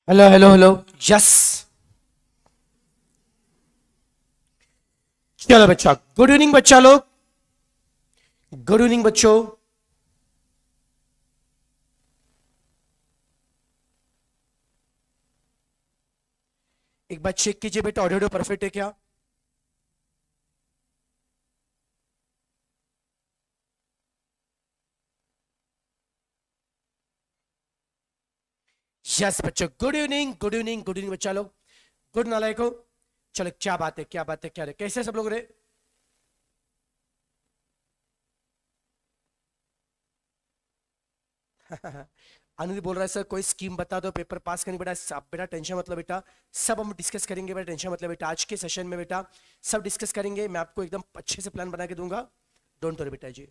Hello hello hello. Yes. चलो बच्चा, good evening बच्चा लोग। गुड इवनिंग बच्चों। एक बार चेक कीजिए बेटा, ऑडियो परफेक्ट है क्या? यस बच्चों, good evening good evening good evening बच्चा लोग। गुड नालायको। चलो, क्या बात है क्या बात है, क्या रहे, कैसे सब लोग रहे? आनंद बोल रहा है सर कोई स्कीम बता दो पेपर पास करने। बेटा सब, बेटा टेंशन मतलब बेटा, सब हम डिस्कस करेंगे बेटा, टेंशन मतलब बेटा, आज के सेशन में बेटा सब डिस्कस करेंगे। मैं आपको एकदम अच्छे से प्लान बना के दूंगा। डोंट वरी बेटा जी।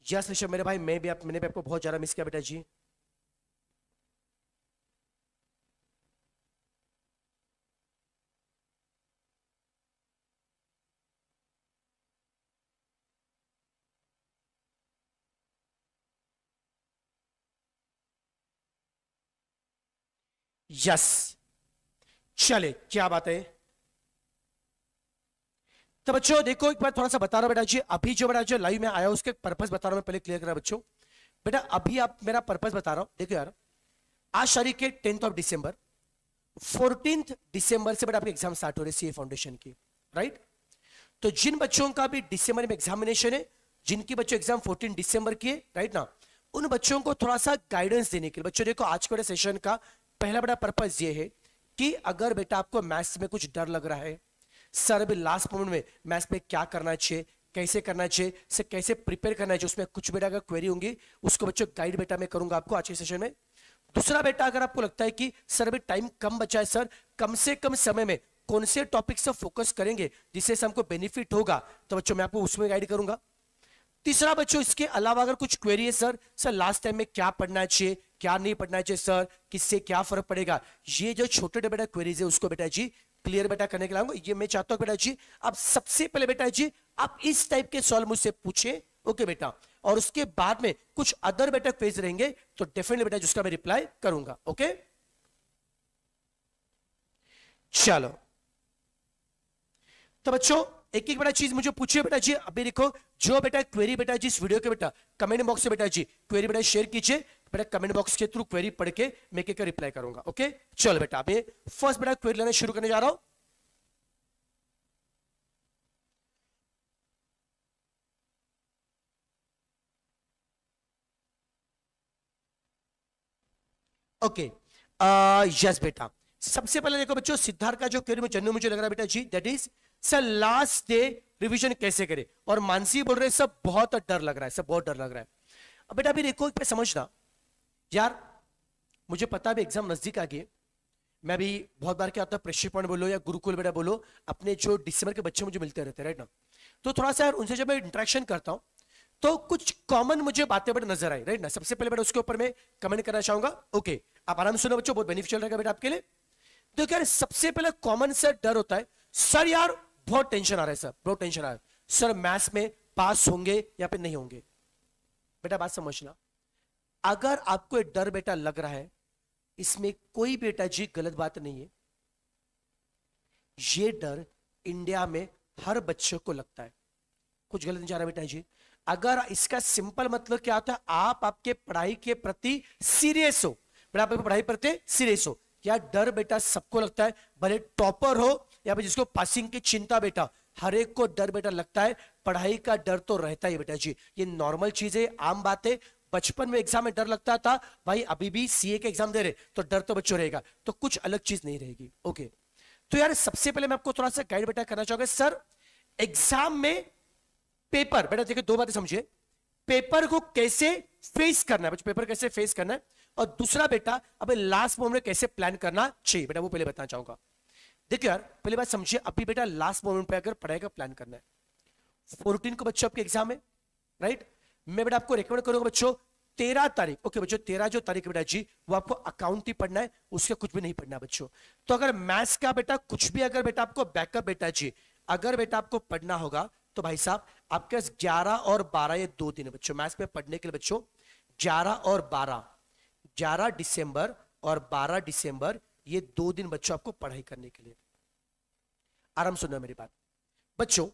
यस ऋषभ मेरे भाई, मैंने भी आपको बहुत ज्यादा मिस किया बेटा जी। यस। चले, क्या बात है। तो बच्चों देखो, एक बार थोड़ा सा बता रहा हूं बेटा जी, अभी जो बेटा जो लाइव में आया उसके पर्पस बता रहा हूं मैं, पहले क्लियर करा बच्चों। बेटा अभी आप मेरा पर्पस बता रहा हूं, देखो यार, आज तारीख के 10 दिसंबर, 14 दिसंबर से बेटा आपके एग्जाम स्टार्ट हो रहे सीए फाउंडेशन की। राइट। तो जिन बच्चों का भी दिसंबर में एग्जामिनेशन है, जिनकी बच्चों एग्जाम 14 दिसंबर की है, राइट ना, उन बच्चों को थोड़ा सा गाइडेंस देने के लिए बच्चों देखो, आज के सेशन का पहला बड़ा पर्पस ये है कि अगर बेटा आपको मैथ्स में कुछ डर लग रहा है, सर अभी लास्ट मोमेंट में मैथ्स में क्या करना चाहिए, कैसे करना चाहिए, सर कैसे प्रिपेयर करना चाहिए, उसमें कुछ बेटा अगर क्वेरी होंगी उसको बच्चों गाइड बेटा मैं करूंगा आपको आज के सेशन में। दूसरा बेटा, अगर आपको लगता है कि सर अभी टाइम कम बचा है, सर कम से कम समय में कौन से टॉपिक से फोकस करेंगे जिससे हमको बेनिफिट होगा, तो बच्चों मैं आपको उसमें गाइड करूंगा। तीसरा बच्चों, इसके अलावा अगर कुछ क्वेरी है, सर सर लास्ट टाइम में क्या पढ़ना चाहिए, क्या नहीं पढ़ना चाहिए, सर किससे क्या फर्क पड़ेगा, ये जो छोटे छोटे बेटा क्वेरीज है उसको बेटा जी क्लियर बेटा करने के लिए ये मैं चाहता हूं बेटा जी, आप सबसे पहले बेटा जी आप इस टाइप के सवाल मुझसे पूछे। ओके बेटा, और उसके बाद में कुछ अदर बेटा क्वेज रहेंगे तो डेफिनेटली बेटा जिसका मैं रिप्लाई करूंगा। ओके चलो। तो बच्चों एक एक बेटा चीज मुझे पूछिए बेटा जी, अभी देखो जो बेटा क्वेरी बेटा जी इस वीडियो के बेटा कमेंट बॉक्स से बेटा जी क्वेरी बेटा शेयर कीजिए, बेटा कमेंट बॉक्स के थ्रू क्वेरी पढ़ के मैं एक रिप्लाई करूंगा। ओके चलो बेटा, अभी फर्स्ट बेटा क्वेरी लेना शुरू करने जा रहा हूं। ओके यस बेटा, सबसे पहले देखो बच्चों, सिद्धार्थ का जो क्वेरी में जन्नू मुझे लग रहा है बेटा जी, that is sir last day revision कैसे करे, और मानसी बोल रहे हैं सब बहुत डर लग रहा है, सब बहुत डर लग रहा है। अब बेटा अभी देखो एक पे समझना यार, मुझे पता है एग्जाम नजदीक आ गई है। मैं भी बहुत बार क्या होता है, प्रेशर पॉइंट बोलो या गुरुकुल बेटा बोलो, अपने जो दिसंबर के बच्चे मुझे मिलते रहते हैं, राइट ना, तो थोड़ा सा यार उनसे जब मैं इंटरेक्शन करता हूं तो कुछ कॉमन मुझे बातें बेटा नजर आई, राइट ना। सबसे पहले बेटा उसके ऊपर मैं कमेंट करना चाहूंगा। ओके आप आराम से सुनो बच्चों, बहुत बेनिफिशियल रहेगा बेटा आपके लिए। तो क्या सबसे पहले कॉमन सा डर होता है, सर यार बहुत टेंशन आ रहा है, सर बहुत टेंशन आ रहा है, सर मैथ्स में पास होंगे या फिर नहीं होंगे। बेटा बात समझना, अगर आपको एक डर बेटा लग रहा है, इसमें कोई बेटा जी गलत बात नहीं है। ये डर इंडिया में हर बच्चे को लगता है, कुछ गलत नहीं जा रहा बेटा जी। अगर इसका सिंपल मतलब क्या होता है, आप आपके पढ़ाई के प्रति सीरियस हो, बेटा आप पढ़ाई प्रति सीरियस हो, या डर बेटा सबको लगता है, भले टॉपर हो या फिर जिसको पासिंग की चिंता बेटा, हर एक को डर बेटा लगता है। पढ़ाई का डर तो रहता ही बेटा जी, ये नॉर्मल चीज है, आम बात है। बचपन में एग्जाम में डर लगता था भाई, अभी भी सीए के एग्जाम दे रहे तो डर तो बच्चों रहेगा, तो कुछ अलग चीज नहीं रहेगी। ओके तो यार सबसे पहले मैं आपको थोड़ा सा गाइड बेटा करना चाहूंगा, सर एग्जाम में पेपर बेटा देखिए दो बातें समझिए, पेपर को कैसे फेस करना है बच्चों, पेपर कैसे फेस करना है, और दूसरा बेटा अब लास्ट मोमेंट में कैसे प्लान करना चाहिए, बेटा वो पहले बताना चाहूंगा। देखिए यार पहले बात समझिए, अभी बेटा लास्ट मोमेंट पे अगर पढ़ाई का प्लान करना है, 14 को बच्चों आपके एग्जाम है, राइट, मैं बेटा आपको रिकमेंड करूंगा बच्चों 13 तारीख, ओके बच्चों 13 जो तारीख बेटा जी वो आपको अकाउंट ही पढ़ना है, उसके कुछ भी नहीं पढ़ना बच्चों। तो अगर मैथ्स का बेटा कुछ भी अगर बेटा आपको बैकअप बेटा जी अगर बेटा आपको पढ़ना होगा, तो भाई साहब आपके पास 11 और 12 ये 2 दिन है बच्चों मैथ्स में पढ़ने के लिए बच्चों, 11 और 12, 11 दिसंबर और 12 दिसंबर, ये 2 दिन बच्चों आपको पढ़ाई करने के लिए। आराम सुनना मेरी बात बच्चों।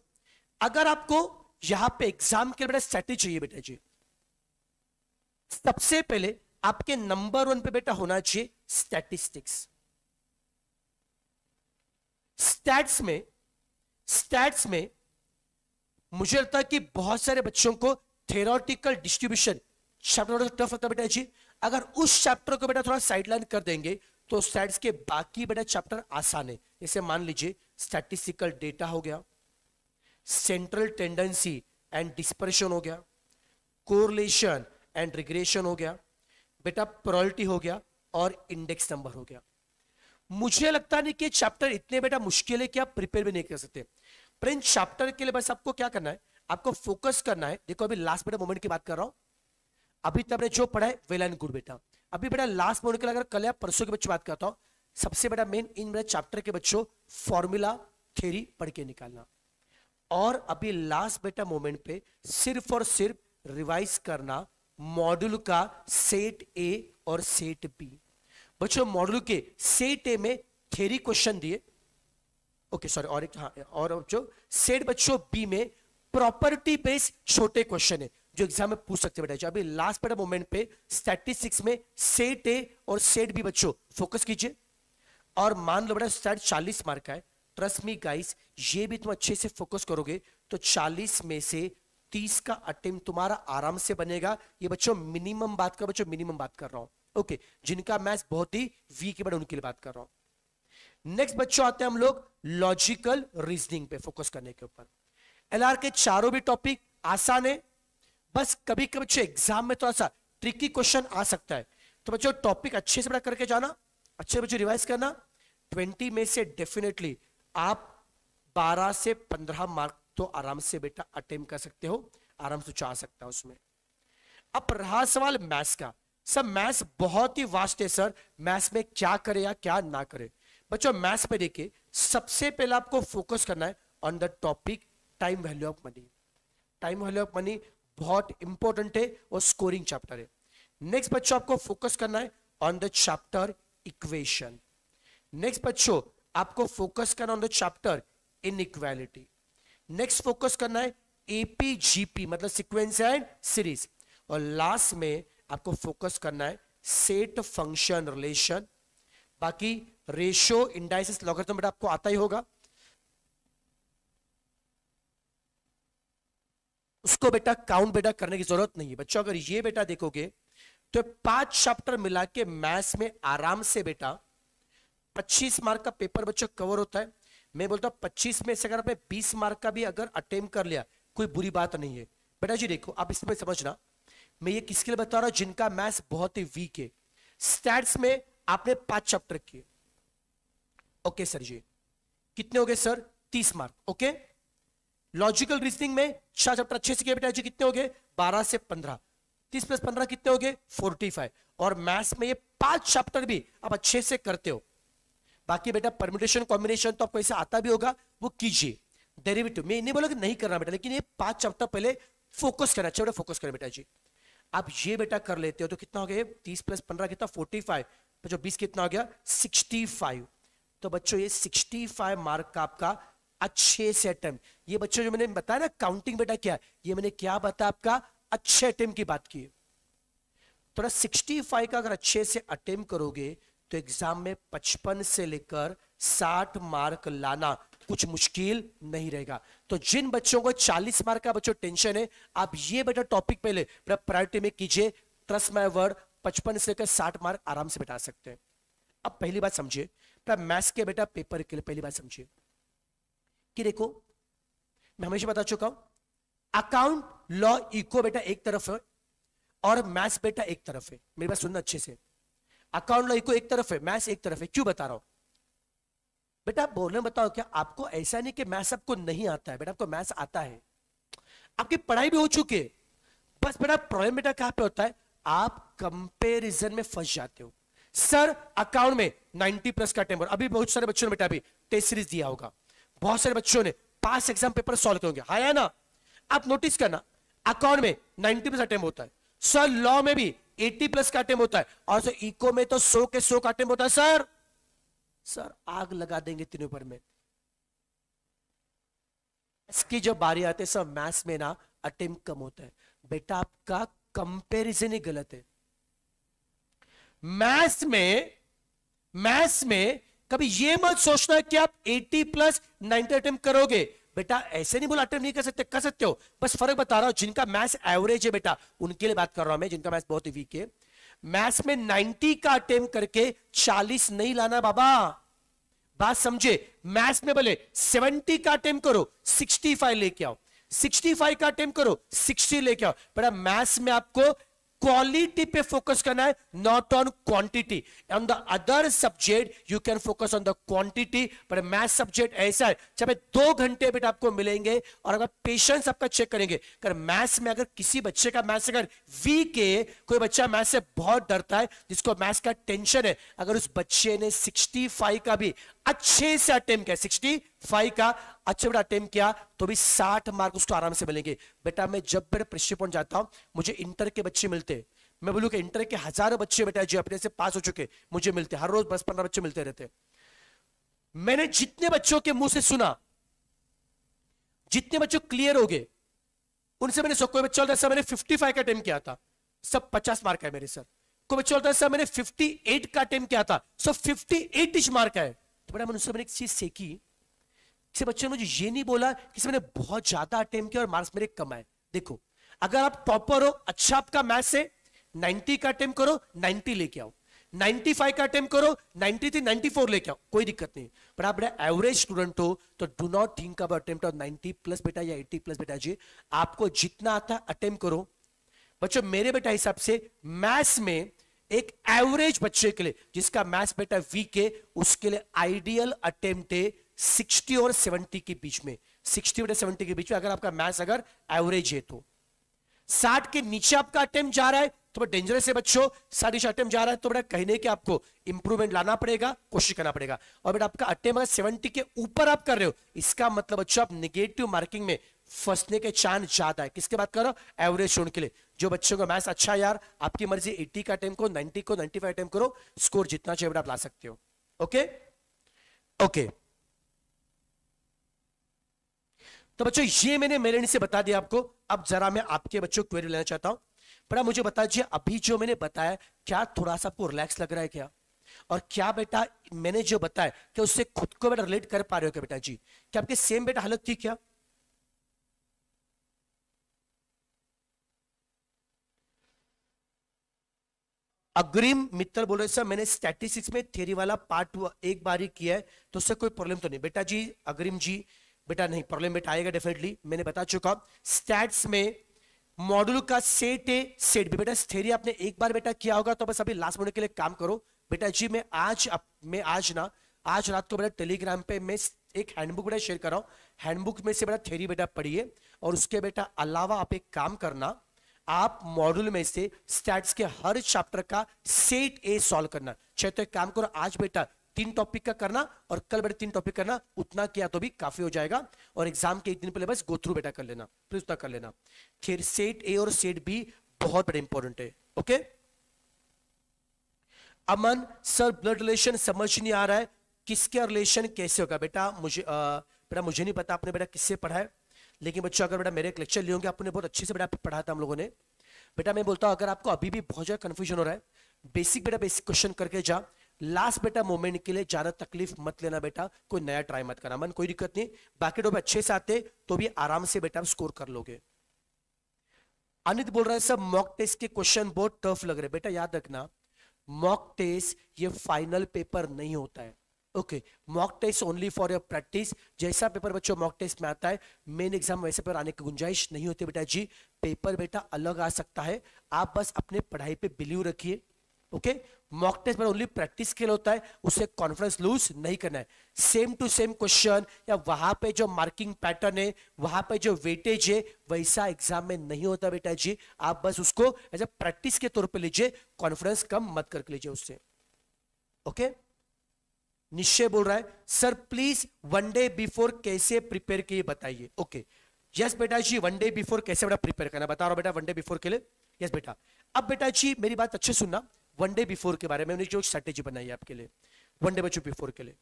अगर आपको यहां पे एग्जाम के लिए बेटा स्ट्रैटेजी चाहिए बेटा जी, सबसे पहले आपके नंबर 1 पे बेटा होना चाहिए स्टैटिस्टिक्स। स्टैट्स में मुझे लगता है कि बहुत सारे बच्चों को थ्योरेटिकल डिस्ट्रीब्यूशन चैप्टर टफ लगता है बेटा जी। अगर उस चैप्टर को बेटा थोड़ा साइडलाइन कर देंगे तो स्टैट्स के बाकी बेटा चैप्टर आसान है। जैसे मान लीजिए स्टैटिस्टिकल डेटा हो गया, सेंट्रल टेंडेंसी एंड डिस्पर्शन हो गया, कोरिलेशन एंड रिग्रेशन हो गया, बेटा प्रोबेबिलिटी हो गया और इंडेक्स नंबर हो गया। मुझे लगता नहीं कि चैप्टर इतने बेटा मुश्किल है कि आप प्रिपेयर भी नहीं कर सकते, पर इन चैप्टर के लिए बस आपको क्या करना है, आपको फोकस करना है। देखो अभी लास्ट बेटा मोमेंट की बात कर रहा हूं, अभी तक जो पढ़ा है वेल एंड गुड बेटा। अभी बेटा लास्ट मोमेंट के लिए अगर कल या परसों के बच्चों बात करता हूं, सबसे बड़ा मेन इन बेटा चैप्टर के बच्चों फॉर्मूला थ्योरी पढ़ के निकालना, और अभी लास्ट बेटा मोमेंट पे सिर्फ और सिर्फ रिवाइज करना मॉड्यूल का सेट ए और सेट बी। बच्चों मॉड्यूल के सेट ए में थ्योरी क्वेश्चन दिए, ओके सॉरी, और एक हाँ, और जो सेट बच्चों बी में प्रॉपर्टी बेस्ड छोटे क्वेश्चन है जो एग्जाम में पूछ सकते बेटा। अभी लास्ट बेटा मोमेंट पे स्टैटिस्टिक्स में सेट ए और सेट बी बच्चों फोकस कीजिए। और मान लो बेटा स्टैट 40 मार्क का है, ट्रस्ट मी गाइस, ये भी तुम अच्छे से फोकस करोगे तो 40 में से 30 का अटेम्प्ट तुम्हारा आराम से बनेगा। ये बच्चों मिनिमम बात कर, बच्चों मिनिमम बात कर रहा हूं, ओके। जिनका मैथ्स बहुत ही वीक है बेटा उनके लिए बात कर रहा हूं। नेक्स्ट बच्चों आते हैं हम लोग लॉजिकल रीजनिंग पे फोकस करने के ऊपर। एलआर के चारों भी टॉपिक आसान है, बस कभी कभी बच्चों एग्जाम में थोड़ा सा ट्रिकी क्वेश्चन आ सकता है, तो बच्चों टॉपिक अच्छे से बेटा करके जाना, अच्छे बच्चों रिवाइज करना। 20 में से डेफिनेटली आप 12 से 15 मार्क तो आराम से बेटा अटेम्प्ट कर सकते हो, आराम से चाह सकता है उसमें। अब रहा सवाल मैथ्स का, सर मैथ्स बहुत ही वास्ट है सर, मैथ्स में क्या करे या क्या ना करे। बच्चों मैथ्स पे देखिए सबसे पहले आपको फोकस करना है on the topic time value of money. Time value of money बहुत इंपॉर्टेंट है और स्कोरिंग चैप्टर है। नेक्स्ट बच्चों आपको फोकस करना है on the chapter equation. Next बच्चों आपको फोकस करना on the chapter inequality. Next focus करना है एपीजीपी मतलब सीक्वेंस एंड सीरीज। और लास्ट में आपको फोकस करना है सेट फंक्शन रिलेशन। बाकी रेशियो इंडाइसिस लॉगरिथम बेटा आपको आता ही होगा, उसको बेटा काउंट बेटा करने की जरूरत नहीं है बच्चों। अगर ये बेटा देखोगे तो 5 चैप्टर मिला के मैथ्स में आराम से बेटा 25 मार्क का पेपर बच्चों कवर होता है। मैं बोलता हूं 25 में से अगर आपने 20 मार्क का भी अगर अटेम्प्ट कर लिया कोई बुरी बात नहीं है बेटा जी। देखो आप इसमें समझना, मैं ये किसके लिए बता रहा हूं, जिनका मैथ्स बहुत ही वीक है। स्टैट्स में आपने 5 चैप्टर किए, ओके सर जी, कितने हो गए sir 30 mark, okay. Logical reasoning में 6 चैप्टर अच्छे से किए बेटा जी, कितने हो गए 12 से 15, 30 प्लस 15 कितने हो गए 45। और मैथ्स में ये 5 चैप्टर भी आप अच्छे से करते हो। बाकी बेटा परम्यूटेशन कॉम्बिनेशन तो आपको ऐसा आता भी होगा, वो कीजिए। डेरिवेटिव मैं नहीं बोला कि नहीं करना बेटा, लेकिन ये 5 चैप्टर पहले फोकस करना चाहिए बेटा, फोकस करें बेटा जी। आप ये बेटा कर लेते हो तो कितना हो गया 30 प्लस 15 कितना 45, बच्चों 20 कितना हो गया 65। तो बच्चों ये 65 मार्क का आपका अच्छे से अटेम्प्ट। ये बच्चों जो मैंने बताया ना काउंटिंग बेटा क्या, ये मैंने क्या बताया आपका अच्छे अटेम्प्ट की बात की। थोड़ा 65 का अगर अच्छे से अटेम्प्ट करोगे तो एग्जाम में 55 से लेकर 60 मार्क लाना कुछ मुश्किल नहीं रहेगा। तो जिन बच्चों को 40 मार्क का बच्चों टेंशन है, आप ये बेटा टॉपिक पहले प्रायोरिटी में कीजिए। ट्रस्ट माय वर्ड 55 से लेकर 60 मार्क आराम से बैठा सकते हैं। अब पहली बात समझिए, मैथ्स के बेटा पेपर के लिए पहली बात समझिए कि देखो मैं हमेशा बता चुका हूं अकाउंट लॉ इको बेटा एक तरफ है और मैथ्स बेटा एक तरफ है। मेरी बात सुनना अच्छे से, अकाउंट लॉ इको एक तरफ है, मैथ्स एक तरफ है। क्यों बता रहा हूं बेटा, बोलने बताओ क्या आपको ऐसा नहीं कि मैथ्स आपको नहीं आता है बेटा, आपको मैथ्स आता है, आपकी पढ़ाई भी हो चुकी है। बस बेटा प्रॉब्लम बेटा कहां पे होता है, आप कंपैरिजन में फंस जाते हो। सर अकाउंट में 90 प्लस का टेम्पर, अभी बहुत सारे बच्चों ने बेटा अभी टेस्ट सीरीज दिया होगा, बहुत सारे बच्चों ने पास एग्जाम पेपर सॉल्व किए होंगे, हाँ या ना। आप नोटिस करना अकाउंट में 90 प्लस अटेम्प्ट होता है, सर लॉ में भी 80 प्लस का अटेम्प्ट होता है, और सर इको में तो 100 के 100 का अटेम्प्ट होता है। सर आग लगा देंगे तीनों पर में। इसकी जब बारी आती है सर, मैथ्स में ना अटेम्प्ट कम होता है। बेटा आपका कंपैरिजन ही गलत है। मैथ्स में कभी ये मत सोचना कि आप 80 प्लस 90 अटेम्प्ट करोगे। बेटा ऐसे नहीं बोला अटेम्प्ट नहीं कर सकते हो, बस फर्क बता रहा हूं। जिनका मैथ्स एवरेज है बेटा, उनके लिए बात कर रहा हूं मैं, जिनका मैथ्स बहुत वीक है। मैथ्स में 90 का अटेम्प्ट करके 40 नहीं लाना बाबा, बात समझे। मैथ्स में बोले 70 का अटेम्प्ट करो, 65 लेके आओ, 65 का अटेम्प्ट करो, 60 लेके आओ। बेटा मैथ्स में आपको क्वालिटी पे फोकस करना है, not on quantity. On the other subject you can focus on the quantity, पर मैथ सब्जेक्ट ऐसा है जब 2 घंटे बेटा आपको मिलेंगे, और अगर पेशेंस आपका चेक करेंगे, अगर मैथ्स में अगर किसी बच्चे का मैथ्स अगर वीक है, कोई बच्चा मैथ्स से बहुत डरता है, जिसको मैथ्स का टेंशन है, अगर उस बच्चे ने 65 का भी अच्छे से अटेम्प्ट किया, 65 का अच्छे बेटा अटेम्प्ट किया, तो भी 60 मार्क उसको आराम से मिलेंगे। बेटा मैं जब बेटा प्रशिक्षण जाता हूं, मुझे इंटर के बच्चे मिलते, मैं बोलूं कि इंटर के हजारों बच्चे बेटा जो अपने से पास हो चुके मुझे मिलते, हर रोज 10-15 बच्चे मिलते रहते। मैंने जितने बच्चों के मुंह से सुना, जितने बच्चों क्लियर हो गए, उनसे मैंने कोई बच्चा बोलता सर मैंने 55 का अटेम्प्ट किया था, सब 50 मार्क है मेरे सर। कोई बच्चा बोलता है सर मैंने 58 का अटेम्प्ट किया था, सब 58 मार्क है। तो बेटा मैंने उससे एक चीज सीखी, किसी बच्चे ने मुझे ये नहीं बोला कि मैंने बहुत ज्यादा अटेम्प्ट किया और मार्क्स मेरे कम आए। देखो अगर आप टॉपर हो, अच्छा आपका मैथ्स है, 90 का अटेम्प्ट करो, 90 लेके आओ, 95 का अटेम्प्ट करो, 93 94 लेके आओ, कोई दिक्कत नहीं। पर आप बेटा एवरेज स्टूडेंट हो तो do not think about attempt on 90 plus बेटा या 80 प्लस बेटा जी, आपको जितना आता है अटेम्प्ट करो। बच्चों मेरे बेटा हिसाब से मैथ्स में एक एवरेज बच्चे के लिए, जिसका मैथ्स बेटा वीक है, उसके लिए आइडियल अटेम्प्ट है 60 और 70 के बीच में, 60 और 70 के बीच में, अगर आपका मैथ्स अगर एवरेज है तो। 60 के नीचे आपका अटेम्प्ट जा रहा है तो डेंजरस है बच्चों, 60 अटेम्प्ट जा रहा है तो बेटा कहने के आपको इंप्रूवमेंट लाना पड़ेगा, कोशिश करना पड़ेगा। और बेटा आपका अटेम्प्ट अगर 70 के ऊपर आप कर रहे हो, इसका मतलब बच्चों आप नेगेटिव मार्किंग में फंसने के चांस ज्यादा है। किसके बात कर रहा हूं? एवरेज स्टूडेंट के लिए। जो बच्चों को मैथ्स अच्छा यार, आपकी मर्जी 80 का अटेम्प्ट को, 90 को, 95 अटेम्प्ट करो, स्कोर जितना चाहिए बेटा आप ला सकते हो। ओके ओके तो बच्चों ये मैंने मेरे एंड से बता दिया आपको। अब जरा मैं आपके बच्चों को क्वेरी लेना चाहता हूं। बेटा मुझे बता दीजिए अभी जो मैंने बताया, क्या थोड़ा सा आपको रिलैक्स लग रहा है क्या? और क्या बेटा मैंने जो बताया क्या उससे खुद को बेटा रिलेट कर पा रहे हो क्या बेटा जी? क्या आपके सेम बेटा हालत थी क्या? अग्रिम मित्तल बोल रहे सर मैंने स्टैटिस्टिक्स में थ्योरी वाला पार्ट एक बार ही किया है, तो उससे कोई प्रॉब्लम तो नहीं? बेटा जी अग्रिम जी बेटा नहीं, प्रॉब्लम बेटा आएगा डेफिनेटली, मैंने बता चुका। स्टैट्स में मॉड्यूल का सेट ए सेट बी, बेटा थ्योरी आपने एक बार बेटा किया होगा, तो बस अभी लास्ट मॉड्यूल के लिए काम करो। बेटा जी मैं आज रात को बेटा टेलीग्राम पे मैं एक हैंडबुक बेटा शेयर कर रहा हूं, हैंडबुक में से बेटा थ्योरी बेटा पढ़िए, और उसके बेटा अलावा आप एक काम करना, आप मॉड्यूल में से स्टैट्स के हर चैप्टर का सेट ए सॉल्व करना। चाहे तो एक काम करो, आज बेटा 3 टॉपिक का करना और कल बेटा 3 टॉपिक करना, उतना किया तो भी काफी हो जाएगा। और एग्जाम के एक दिन पहले बस गो थ्रू बेटा कर लेना, फिर उतना कर लेना। फिर सेट ए और सेट बी बहुत बड़ा इंपॉर्टेंट है। ओके अमन सर ब्लड रिलेशन समझ नहीं आ रहा है, किसके रिलेशन कैसे होगा? बेटा मुझे नहीं पता आपने बेटा किससे पढ़ा है, लेकिन बच्चों अगर बेटा मेरे एक लेक्चर लिए होंगे, आपने बहुत अच्छे से बेटा पढ़ा था हम लोगों ने। बेटा मैं बोलता हूं अगर आपको अभी भी बहुत ज्यादा कंफ्यूजन हो रहा है, बेसिक क्वेश्चन करके जा, लास्ट बेटा मोमेंट के लिए ज्यादा तकलीफ मत लेना बेटा, कोई नया ट्राई मत करना, मन कोई दिक्कत नहीं, बाकी टॉपिक अच्छे से आते तो भी आराम से बेटा स्कोर कर लोगे। अनित बोल रहा है सर मॉक टेस्ट के क्वेश्चन बहुत टफ लग रहे। बेटा याद रखना मॉक टेस्ट ये फाइनल पेपर नहीं होता है। Okay mock test only for your practice. जैसा पेपर बच्चों मॉक टेस्ट में आता है, मेन एग्जाम वैसे पेपर आने की गुंजाइश नहीं होती बेटा जी, पेपर बेटा अलग आ सकता है, आप बस अपने पढ़ाई पे बिलीव रखिए। ओके मॉक टेस्ट पर ओनली प्रैक्टिस के लिए होता है, उससे कॉन्फिडेंस लूज नहीं करना है। सेम टू सेम क्वेश्चन या वहां पे जो मार्किंग पैटर्न है, वहां पे जो वेटेज है, वैसा एग्जाम में नहीं होता बेटा जी, आप बस उसको एज अ प्रैक्टिस के तौर पे लीजिए, कॉन्फिडेंस कम मत करके लीजिए उससे। ओके निश्चय बोल रहा है सर प्लीज 1 डे बिफोर कैसे प्रिपेयर किए बताइए। ओके यस बेटा जी 1 डे बिफोर कैसे बेटा प्रिपेयर करना बता रहा हूं बेटा 1 डे बिफोर के लिए। यस बेटा अब बेटा जी मेरी बात अच्छे सुनना, वन डे बिफोर के बारे में मैंने जो स्ट्रेटेजी बनाई है आपके लिए वन डे बच्चों बिफोर के लिए।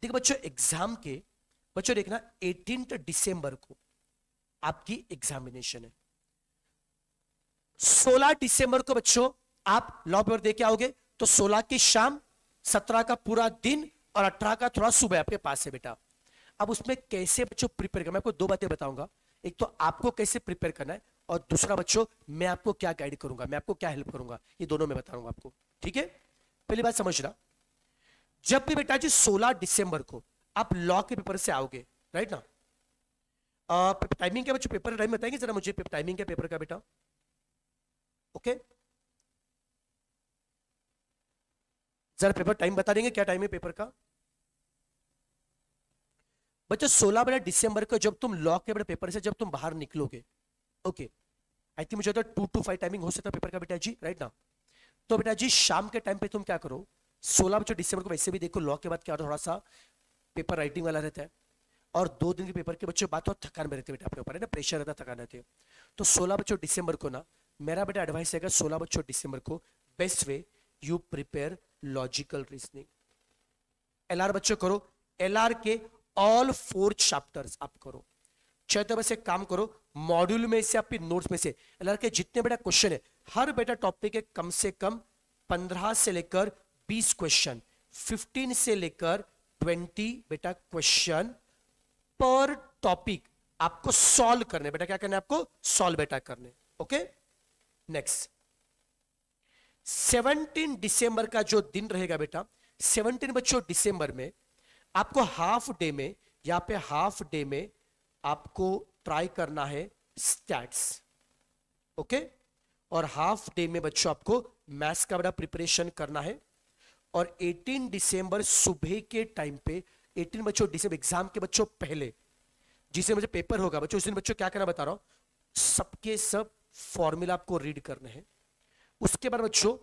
देखो बच्चों एग्जाम के बच्चों देखना 18 दिसंबर को आपकी एग्जामिनेशन है। 16 दिसंबर को बच्चों आप लॉ पेपर दे के आओगे, तो 16 की शाम, 17 का पूरा दिन और 18 का थोड़ा सुबह आपके पास है बेटा। अब उसमें कैसे बच्चों प्रिपेयर करना, मैं आपको दो बातें बताऊंगा। एक तो आपको कैसे प्रिपेयर करना है, और दूसरा बच्चों मैं आपको क्या गाइड करूंगा, मैं आपको क्या हेल्प करूंगा, ये दोनों मैं बताऊंगा आपको। ठीक है, पहली बात समझना, जब भी बेटा जी 16 दिसंबर को आप लॉ के पेपर से आओगे, राइट ना, टाइमिंग क्या बच्चों, पेपर टाइम बताएंगे जरा मुझे, टाइमिंग क्या पेपर का बेटा? ओके, जरा पेपर टाइम बता देंगे, क्या टाइम है पेपर का बच्चों? 16 दिसंबर को जब तुम लॉ के पेपर से जब तुम बाहर निकलोगे, ओके, आई थिंक मुझे तो 2 to 5 टाइमिंग हो सकता है पेपर का बेटा जी, राइट ना। तो बेटा जी शाम के टाइम पे तुम क्या करो, 16 दिसंबर को वैसे भी देखो लॉ के बाद क्या थोड़ा सा पेपर राइटिंग वाला रहता है, और 2 दिन के पेपर के बच्चों बात और थकान में रहते बेटा अपने ऊपर है ना, प्रेशर रहता, थकान रहती है। तो 16 दिसंबर को ना मेरा बेटा एडवाइस है, 16 दिसंबर को best way you prepare logical reasoning. LR बच्चों करो, एलआर के ऑल 4 चैप्टर्स आप करो। चाहे तो वैसे काम करो, मॉड्यूल में से आपके नोट्स में से एलआर के जितने बेटा क्वेश्चन है, हर बेटा टॉपिक के कम से कम 15 से लेकर 20 क्वेश्चन, 15 से लेकर 20 बेटा क्वेश्चन पर टॉपिक आपको सॉल्व करने। बेटा क्या करना है आपको? सॉल्व बेटा करने। ओके, नेक्स्ट 17 दिसंबर का जो दिन रहेगा बेटा, 17 बच्चों दिसंबर में आपको हाफ डे में, यहां पे हाफ डे में आपको ट्राई करना है स्टैट्स। ओके, और हाफ डे में बच्चों आपको मैथ्स का बड़ा प्रिपरेशन करना है। और 18 दिसंबर सुबह के टाइम पे, 18 बच्चों दिसंबर एग्जाम के बच्चों पहले जिसे मुझे पेपर होगा बच्चों, उस दिन बच्चों क्या करना बता रहा हूं, सबके सब फॉर्मूला आपको रीड करने हैं। उसके बाद बच्चों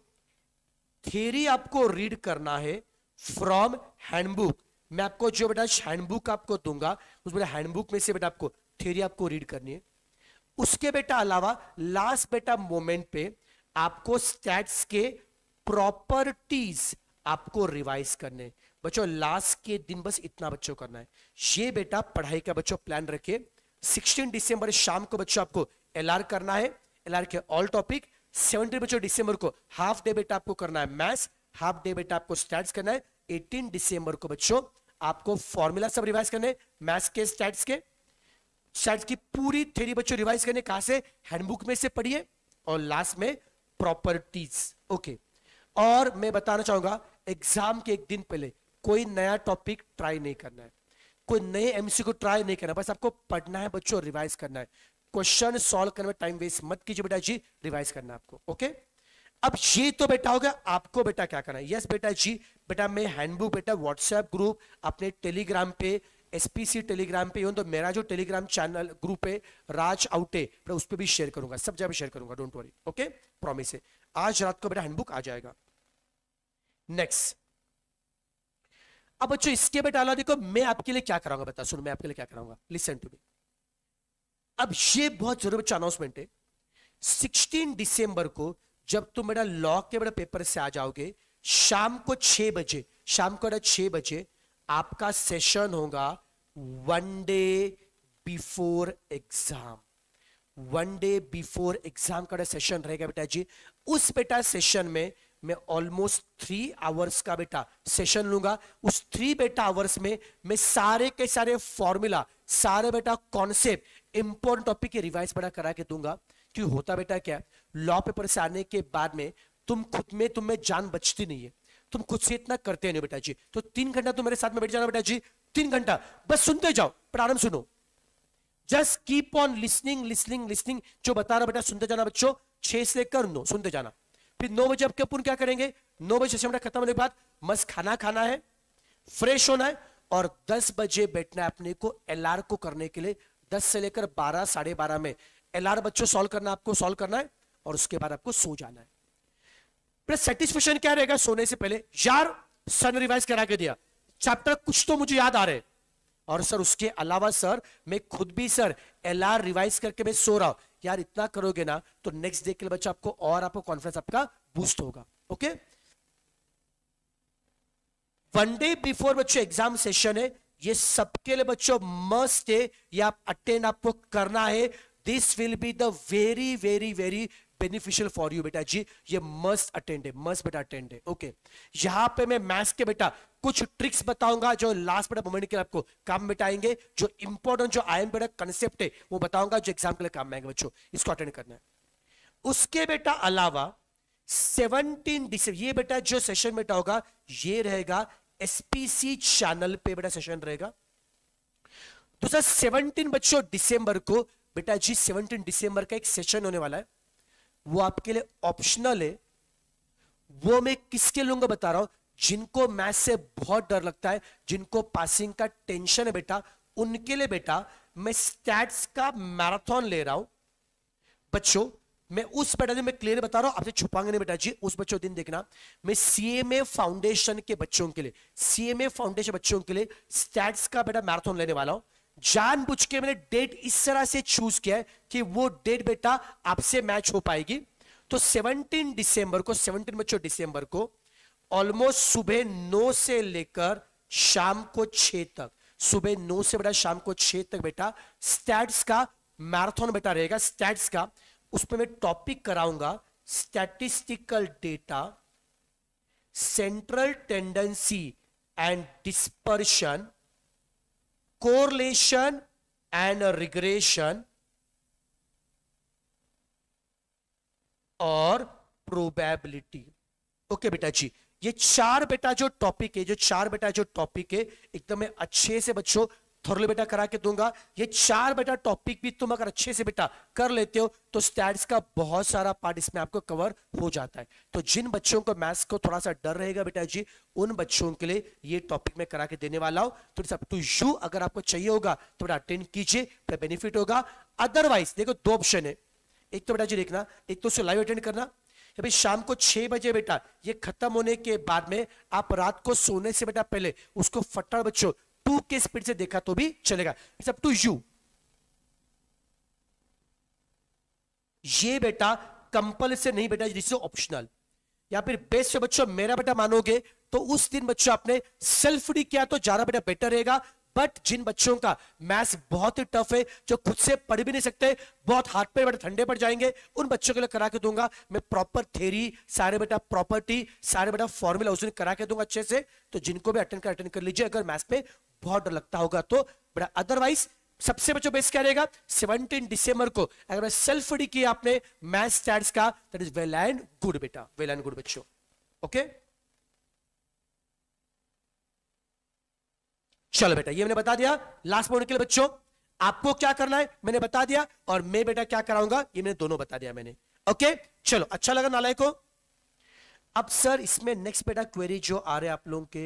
थियरी आपको रीड करना है फ्रॉम हैंडबुक। मैं आपको जो बेटा हैंडबुक आपको दूंगा, उस बेटा हैंडबुक में से बेटा आपको थियरी आपको रीड करनी है। उसके बेटा अलावा लास्ट बेटा मोमेंट पे आपको स्टैट्स के प्रॉपर्टीज आपको रिवाइज करने बच्चों। लास्ट के दिन बस इतना बच्चों करना है, ये बेटा पढ़ाई का बच्चों प्लान रखे। 16 दिसंबर शाम को बच्चों आपको एलआर करना है, एलआर के ऑल टॉपिक। 17 बच्चों दिसंबर को हाफ डे बेटा आपको करना है मैथ्स, हाफ डे बेटा आपको स्टैट्स करना है। 18 दिसंबर को बच्चों आपको फॉर्मूला सब रिवाइज करने, मैथ्स के स्टैट्स के, स्टैट्स की पूरी थ्योरी बच्चों रिवाइज करने। कहां से? हैंडबुक में से पढ़िए। और लास्ट में प्रॉपर्टीज। ओके, और मैं बताना चाहूंगा एग्जाम के एक दिन पहले कोई नया टॉपिक ट्राई नहीं करना है, कोई नए एमसीक्यू ट्राई नहीं करना, बस आपको पढ़ना है बच्चों, रिवाइज करना है। क्वेश्चन सॉल्व करने में टाइम वेस्ट मत कीजिए बेटा जी, रिवाइज करना है आपको। ओके, अब ये तो बेटा हो गया, आपको बेटा क्या करना है। यस बेटा जी, बेटा मैं हैंडबुक बेटा व्हाट्सएप ग्रुप अपने टेलीग्राम पे, एसपीसी टेलीग्राम पे, तो मेरा जो टेलीग्राम चैनल ग्रुप है राज आउटे, उस पर भी शेयर करूंगा, सब जगह शेयर करूंगा, डोंट वरी। ओके, प्रॉमिस है आज रात को बेटा हैंडबुक आ जाएगा। नेक्स्ट, अब बच्चों इसके बेटा अलावा देखो मैं आपके लिए क्या कराऊंगा, बता सुनो मैं आपके लिए क्या कराऊंगा, लिसन टू मी। अब ये बहुत जरूरी बच्चा अनाउंसमेंट है। 16 दिसंबर को जब तुम बेटा लॉ के बेटा पेपर से आ जाओगे, शाम को 6 बजे, शाम को 6 बजे आपका सेशन होगा one day before exam. One day before exam का सेशन रहेगा बेटा जी। उस बेटा सेशन में मैं ऑलमोस्ट 3 आवर्स का बेटा सेशन लूंगा। उस 3 बेटा आवर्स में मैं सारे के सारे फॉर्मूला, सारे बेटा कॉन्सेप्ट, इंपॉर्टेंट टॉपिक के रिवाइज बेटा करा के दूंगा। क्यों होता बेटा क्या, लॉ पेपर से आने के बाद में तुम खुद में तुम्हें जान बचती नहीं है, तुम खुद से इतना करते नहीं बेटा जी। तो 3 घंटा तुम मेरे साथ में बैठ जाना बेटा जी, 3 घंटा बस सुनते जाओ, प्रारंभ सुनो, just keep on listening listening listening. जो बता रहा बेटा सुनते जाना बच्चों, 6 से लेकर 9 सुनते जाना। फिर 9 बजे अब अपन क्या करेंगे, 9 बजे सेशन खत्म होने के बाद मस्त खाना खाना है, फ्रेश होना है, और 10 बजे बैठना है अपने को एलआर को करने के लिए। 10 से लेकर 12 साढ़े 12 में एलआर बच्चों सॉल्व करना, आपको सॉल्व करना है, और उसके बाद आपको सो जाना है। सेटिस्फेक्शन क्या रहेगा सोने से पहले, यार सर ने रिवाइज करा के दिया, चैप्टर कुछ तो मुझे याद आ रहे, और सर उसके अलावा सर मैं खुद भी सर एलआर रिवाइज करके मैं सो रहा हूं, यार इतना करोगे ना तो नेक्स्ट डे के लिए बच्चा आपको और आपको कॉन्फिडेंस आपका बूस्ट होगा। ओके, वन डे बिफोर बच्चों एग्जाम सेशन है, ये सबके लिए बच्चों मस्ट है, ये आप अटेंड आपको करना है। This will be the very very very beneficial for you बेटा जी, ये मस्ट अटेंड है, मस्ट बेटा अटेंड है। ओके, यहां पे मैं मैथ्स के बेटा कुछ ट्रिक्स बताऊंगा जो लास्ट बेटा मोमेंट के लिए आपको काम में आएंगे, जो इंपॉर्टेंट जो आई एम बेटा कंसेप्ट है वो बताऊंगा जो एग्जाम के लिए काम में आएंगे बच्चों, इसको अटेंड करना है। उसके बेटा अलावा 17 दिसंबर ये बेटा जो सेशन बेटा होगा ये रहेगा एसपीसी चैनल पे बेटा सेशन रहेगा। तो सर 17 बच्चों दिसंबर को बेटा जी 17 दिसंबर का एक सेशन होने वाला है, वो आपके लिए ऑप्शनल है। वो मैं किसके लूंगा बता रहा हूं, जिनको मैथ से बहुत डर लगता है, जिनको पासिंग का टेंशन है बेटा, उनके लिए बेटा मैं स्टैट्स का मैराथन ले रहा हूं बच्चों। मैं उस बेटा दिन मैं क्लियर बता रहा हूं, आपसे छुपाएंगे नहीं बेटा जी, उस बच्चों दिन देखना। मैं सीएमए फाउंडेशन के बच्चों के लिए, सीएमए फाउंडेशन बच्चों के लिए स्टैट्स का बेटा मैराथन लेने वाला हूं। जानबूझ के मैंने डेट इस तरह से चूज किया है कि वो डेट बेटा आपसे मैच हो पाएगी। तो 17 दिसंबर को, 17 बच्चों दिसंबर को ऑलमोस्ट सुबह 9 से लेकर शाम को 6 तक, सुबह 9 से बेटा शाम को 6 तक बेटा स्टैट्स का मैराथन बेटा रहेगा। स्टैट्स का उसमें मैं टॉपिक कराऊंगा statistical data, central tendency and dispersion, correlation and regression और प्रोबेबिलिटी। ओके बेटा जी, ये चार बेटा जो टॉपिक है, जो चार बेटा जो टॉपिक है एकदम मैं अच्छे से बच्चों थोरले बेटा करा के दूंगा। ये चार बेटा टॉपिक भी तुम अगर अच्छे से बेटा कर लेते हो तो स्टैट्स का बहुत सारा पार्ट इसमें आपको कवर हो जाता है। तो जिन बच्चों को मैथ्स को थोड़ा सा डर रहेगा बेटा जी, उन बच्चों के लिए ये टॉपिक मैं करा के देने वाला हूं। तो इट्स अप टू यू, अगर आपको चाहिए होगा तो बेटा अटेंड कीजिए, बेनिफिट होगा। अदरवाइज देखो दो ऑप्शन है, एक तो बेटा जी देखना, एक तो उसे लाइव अटेंड करना, या भाई शाम को 6 बजे बेटा ये खत्म होने के बाद में आप रात को सोने से बेटा पहले उसको फटाफट बच्चों 2 के स्पीड से देखा तो भी चलेगा। It's up to you. ये बेटा कंपल्सरी नहीं बेटा, दिस इज ऑप्शनल। या फिर बेस्ट बच्चों मेरा बेटा मानोगे तो उस दिन बच्चों आपने सेल्फ स्टडी किया तो ज्यादा बेटा बेटर रहेगा। बट जिन बच्चों का मैथ्स बहुत ही टफ है, जो खुद से पढ़ भी नहीं सकते, बहुत हाथ पे बेटा ठंडे पड़ जाएंगे, उन बच्चों के लिए करा के दूंगा मैं प्रॉपर थ्योरी, सारे बेटा प्रॉपर्टी, सारे बेटा फॉर्मूला उस दिन करा के दूंगा अच्छे से। तो जिनको भी अटेंड कर लीजिए अगर मैथ्स पे बहुत डर लगता होगा तो बेटा। अदरवाइज सबसे बच्चों बेस्ट क्या रहेगा, 17 दिसंबर को अगर सेल्फ स्टडी किया आपने मैथ्स स्टैट्स का, that is well and good बेटा, वेल एंड गुड बच्चों। ओके चलो बेटा, ये मैंने बता दिया लास्ट पॉइंट के लिए बच्चों। आपको क्या करना है मैंने बता दिया, और मैं बेटा क्या कराऊंगा ये मैंने दोनों बता दिया मैंने। ओके चलो, अच्छा लगा नालायक को। अब सर इसमें नेक्स्ट बेटा क्वेरी जो आ रहे हैं आप लोगों के,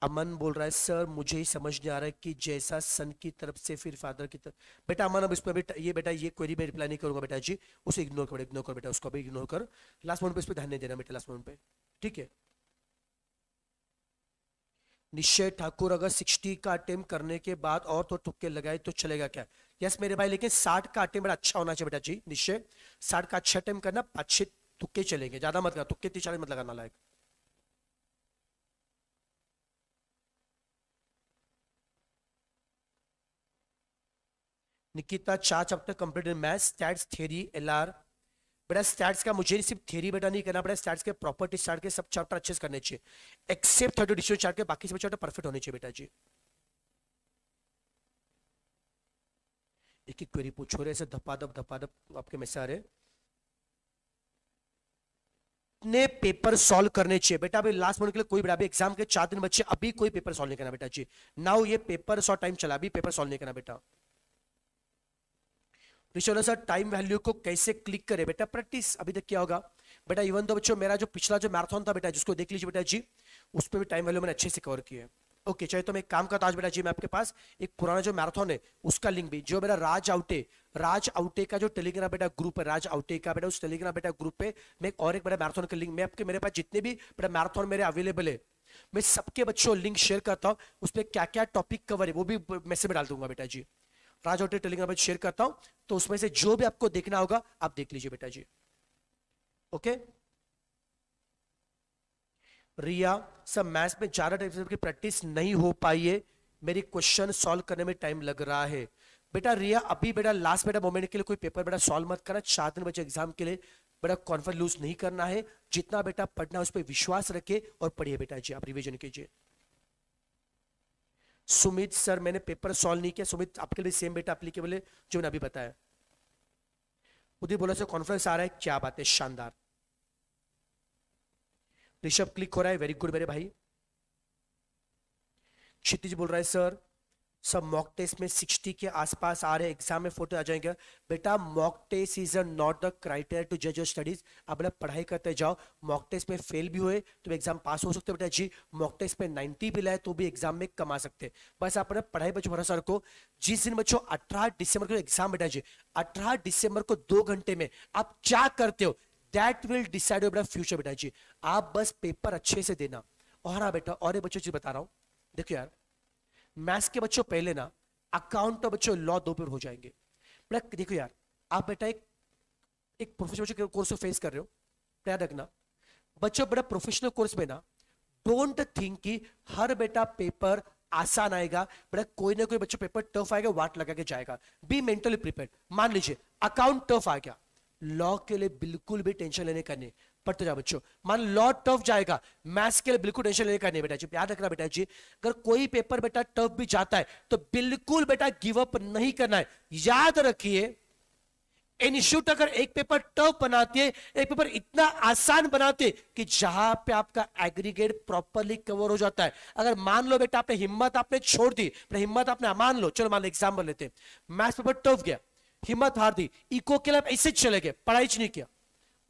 अमन बोल रहा है सर मुझे ही समझ नहीं आ रहा है कि जैसा सन की तरफ से फिर फादर की तरफ। बेटा अमन अब इस पर बेटा ये क्वेरी में रिप्लाई नहीं करूंगा बेटा जी, उसे इग्नोर कर बेटा, उसको भी इग्नोर कर। लास्ट पॉइंट पे इस पर ध्यान नहीं देना बेटा, लास्ट पॉइंट पे ठीक है। निश्चय ठाकुर अगर 60 का अटेम्प्ट करने के बाद और तो तुक्के लगाए तो चलेगा क्या? यस मेरे भाई, लेकिन 60 का अटेम्प्ट बड़ा अच्छा होना चाहिए बेटा जी। निश्चय 60 का अच्छा अटेम्प्ट करना, 5-6 तुक्के चलेंगे, ज्यादा मत लगा तुक्के, 30-40 मत लगाना लायक। Nikita 4 chapter complete in maths, stats, theory, LR. बेटा स्टैट्स का मुझे सिर्फ थ्योरी बेटा नहीं करना बेटा, स्टैट्स के प्रॉपर्टी स्टार्ट के सब चैप्टर अच्छे से करने चाहिए, एक्सेप्ट 30 डिस्ट्रीब्यूशन चार्ट के, बाकी सब चैप्टर परफेक्ट होने चाहिए बेटा जी। एक एक क्वेरी पूछो रहे ऐसे धपाधप आपके मैसेज आ रहे। ने पेपर सॉल्व करने चाहिए बेटा, अभी लास्ट मिनट के लिए कोई बेटा, अभी एग्जाम के 4 दिन बच्चे, अभी कोई पेपर सॉल्व नहीं करना बेटा जी। नाउ ये पेपर सॉल्व टाइम चला, अभी पेपर सॉल्व नहीं करना बेटा। सर टाइम वैल्यू को कैसे क्लिक करे बेटा, प्रैक्टिस अभी तक क्या होगा बेटा। इवन तो बच्चों मेरा जो पिछला जो मैराथन था बेटा, जिसको देख लीजिए बेटा जी, उसमें भी टाइम वैल्यू मैंने अच्छे से कवर किया है। ओके चाहिए तो मैं एक काम करता आज बेटा जी, मैं आपके पास एक पुराना जो मैराथन है उसका लिंक भी, जो मेरा राज आउटे का जो टेलीग्राम बेटा ग्रुप है, राज आउटे का बेटा, उस टेलीग्राम बेटा ग्रुप पे मैं और एक बड़ा मैराथन का लिंक, मैं आपके मेरे पास जितने भी बेटा मैराथन मेरे अवेलेबल है मैं सबके बच्चों लिंक शेयर करता हूं, उस पर क्या क्या टॉपिक कवर है वो भी मैसेज में डाल दूंगा बेटा जी। राज होटल टेलीग्राम पर शेयर करता हूं, तो उसमें से जो भी आपको देखना होगा आप देख लीजिए बेटा जी। ओके। रिया सर मैथ्स में ज्यादा टाइप की प्रैक्टिस नहीं हो पाई है, मेरी क्वेश्चन सॉल्व करने में टाइम लग रहा है। बेटा रिया अभी बेटा लास्ट बेटा मोमेंट के लिए कोई पेपर बेटा सॉल्व मत करना, 4 दिन बचे एग्जाम के लिए, बेटा कॉन्फिडेंस लूज नहीं करना है, जितना बेटा पढ़ना है उस पर विश्वास रखे और पढ़िए बेटा जी, आप रिवीजन कीजिए। सुमित सर मैंने पेपर सॉल्व नहीं किया, सुमित आपके लिए सेम बेटा एप्लीकेबल है जो मैंने अभी बताया। उदय बोला सर कॉन्फ्रेंस आ रहा है, क्या बात है, शानदार। ऋषभ क्लिक हो रहा है, वेरी गुड मेरे भाई। क्षितिज बोल रहा है सर सब मॉक टेस्ट में 60 के आसपास आ रहे, एग्जाम में 40 आ जाएंगे। बेटा mock test is not the criteria to जज योर स्टडीज। आप बेटा पढ़ाई करते जाओ, मॉक टेस्ट में फेल भी हुए तो एग्जाम पास हो सकते हो बेटा जी, मॉक टेस्ट में 90 भी लाए तो भी एग्जाम में कमा सकते हैं। बस आप पढ़ाई बच्चों भरोसा रखो। जिस दिन बच्चों 18 दिसंबर को एग्जाम बेटा जी, 18 दिसंबर को 2 घंटे में आप क्या करते हो that will decide your future बेटा जी। आप बस पेपर अच्छे से देना। और हाँ बेटा और एक बच्चों चीज बता रहा हूं, देखो यार मैथ्स के बच्चों पहले ना अकाउंट और बच्चों लॉ 2 पेपर हो जाएंगे। बेटा देखो यार आप बेटा एक एक प्रोफेशनल कोर्स को फेस कर रहे हो, याद रखना बच्चों बेटा प्रोफेशनल कोर्स में ना डोंट थिंक कि हर बेटा पेपर आसान आएगा, बेटा कोई ना कोई बच्चों पेपर टफ आएगा, वाट लगा के जाएगा। Be mentally prepared. मान लीजिए अकाउंट टफ आ गया, लॉ के लिए बिल्कुल भी टेंशन लेने का नहीं, पढ़ते जाओ बच्चों। मान लॉ टफ जाएगा, मैथ्स के लिए बिल्कुल टेंशन लेने का नहीं बेटा जी, याद रखना बेटा जी। अगर कोई पेपर बेटा टफ भी जाता है तो बिल्कुल बेटा गिव अप नहीं करना है। याद रखिए इंस्टीट्यूट अगर एक पेपर टफ बनाती है, एक पेपर इतना आसान बनाते कि जहां पे आपका एग्रीगेट प्रॉपरली कवर हो जाता है। अगर मान लो बेटा आपने हिम्मत आपने छोड़ दी, हिम्मत आपने मान लो, चलो मान लो एग्जाम्पल लेते हैं, मैथ्स पेपर टफ गया, हिम्मत हार दी, इको के लिए ऐसे चले गए, पढ़ाई नहीं किया,